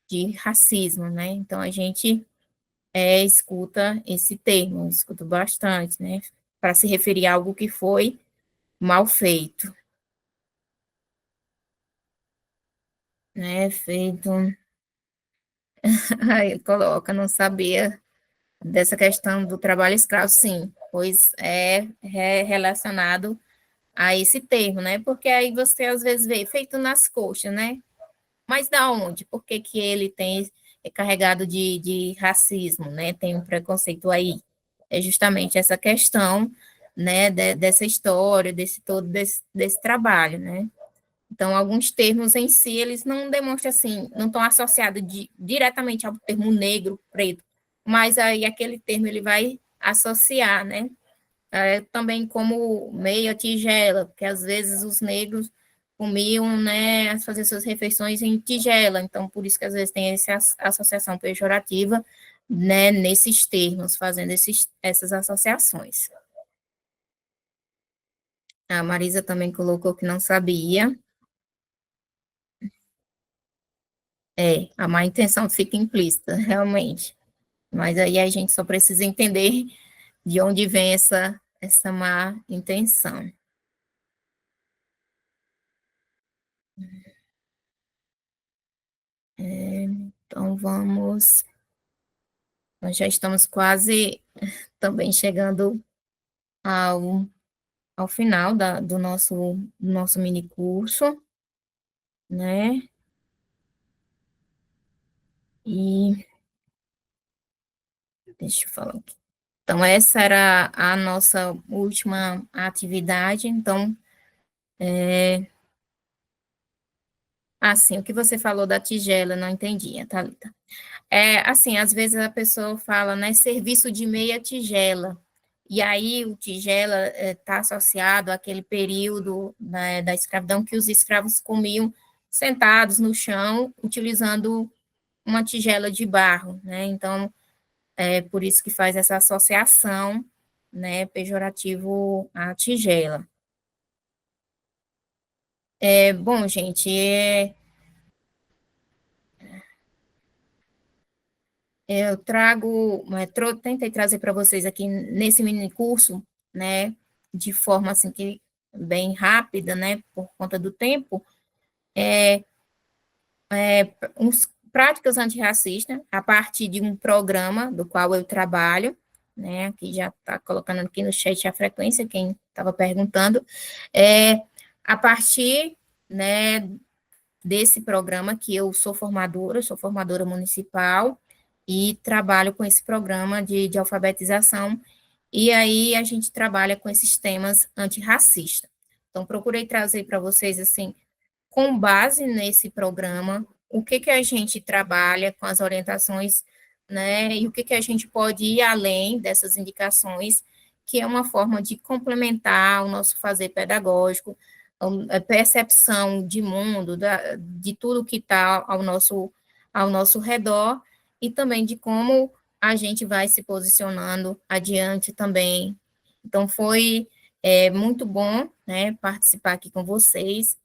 de racismo, né? Então, a gente escuta esse termo, escuta bastante, né? Para se referir a algo que foi mal feito, né? Feito. Aí coloca, não sabia dessa questão do trabalho escravo, sim, pois é relacionado a esse termo, né? Porque aí você às vezes vê feito nas coxas, né? Mas da onde? Por que que ele é carregado de racismo, né? Tem um preconceito aí. É justamente essa questão, né, dessa história, desse trabalho, né? Então, alguns termos em si, eles não demonstram assim, não estão associados diretamente ao termo negro, preto, mas aí aquele termo ele vai associar, né? Também como meia tigela, porque às vezes os negros comiam, né, fazer suas refeições em tigela, então por isso que às vezes tem essa associação pejorativa, né, nesses termos, fazendo essas associações. A Marisa também colocou que não sabia. A má intenção fica implícita, realmente. Mas aí a gente só precisa entender de onde vem essa má intenção. Então, nós já estamos quase também chegando ao, ao final do nosso mini curso, né? E deixa eu falar aqui. Então, essa era a nossa última atividade. Então, assim, o que você falou da tigela, não entendi, Thalita. Assim, às vezes a pessoa fala, né, serviço de meia tigela, e aí o tigela está associado àquele período, né, da escravidão que os escravos comiam sentados no chão, utilizando uma tigela de barro, né, então é por isso que faz essa associação, né, pejorativo à tigela. Bom, gente, eu tentei trazer para vocês aqui nesse mini curso, né, de forma assim que bem rápida, né, por conta do tempo, uns práticas antirracistas a partir de um programa do qual eu trabalho, né, que já está colocando aqui no chat a frequência, quem estava perguntando, a partir, né, desse programa que eu sou formadora municipal, e trabalho com esse programa de alfabetização, e aí a gente trabalha com esses temas antirracistas. Então, procurei trazer para vocês, assim, com base nesse programa, o que que a gente trabalha com as orientações, né, e o que que a gente pode ir além dessas indicações, que é uma forma de complementar o nosso fazer pedagógico, a percepção de mundo, de tudo que está ao nosso redor, e também de como a gente vai se posicionando adiante também. Então, foi muito bom, né, participar aqui com vocês.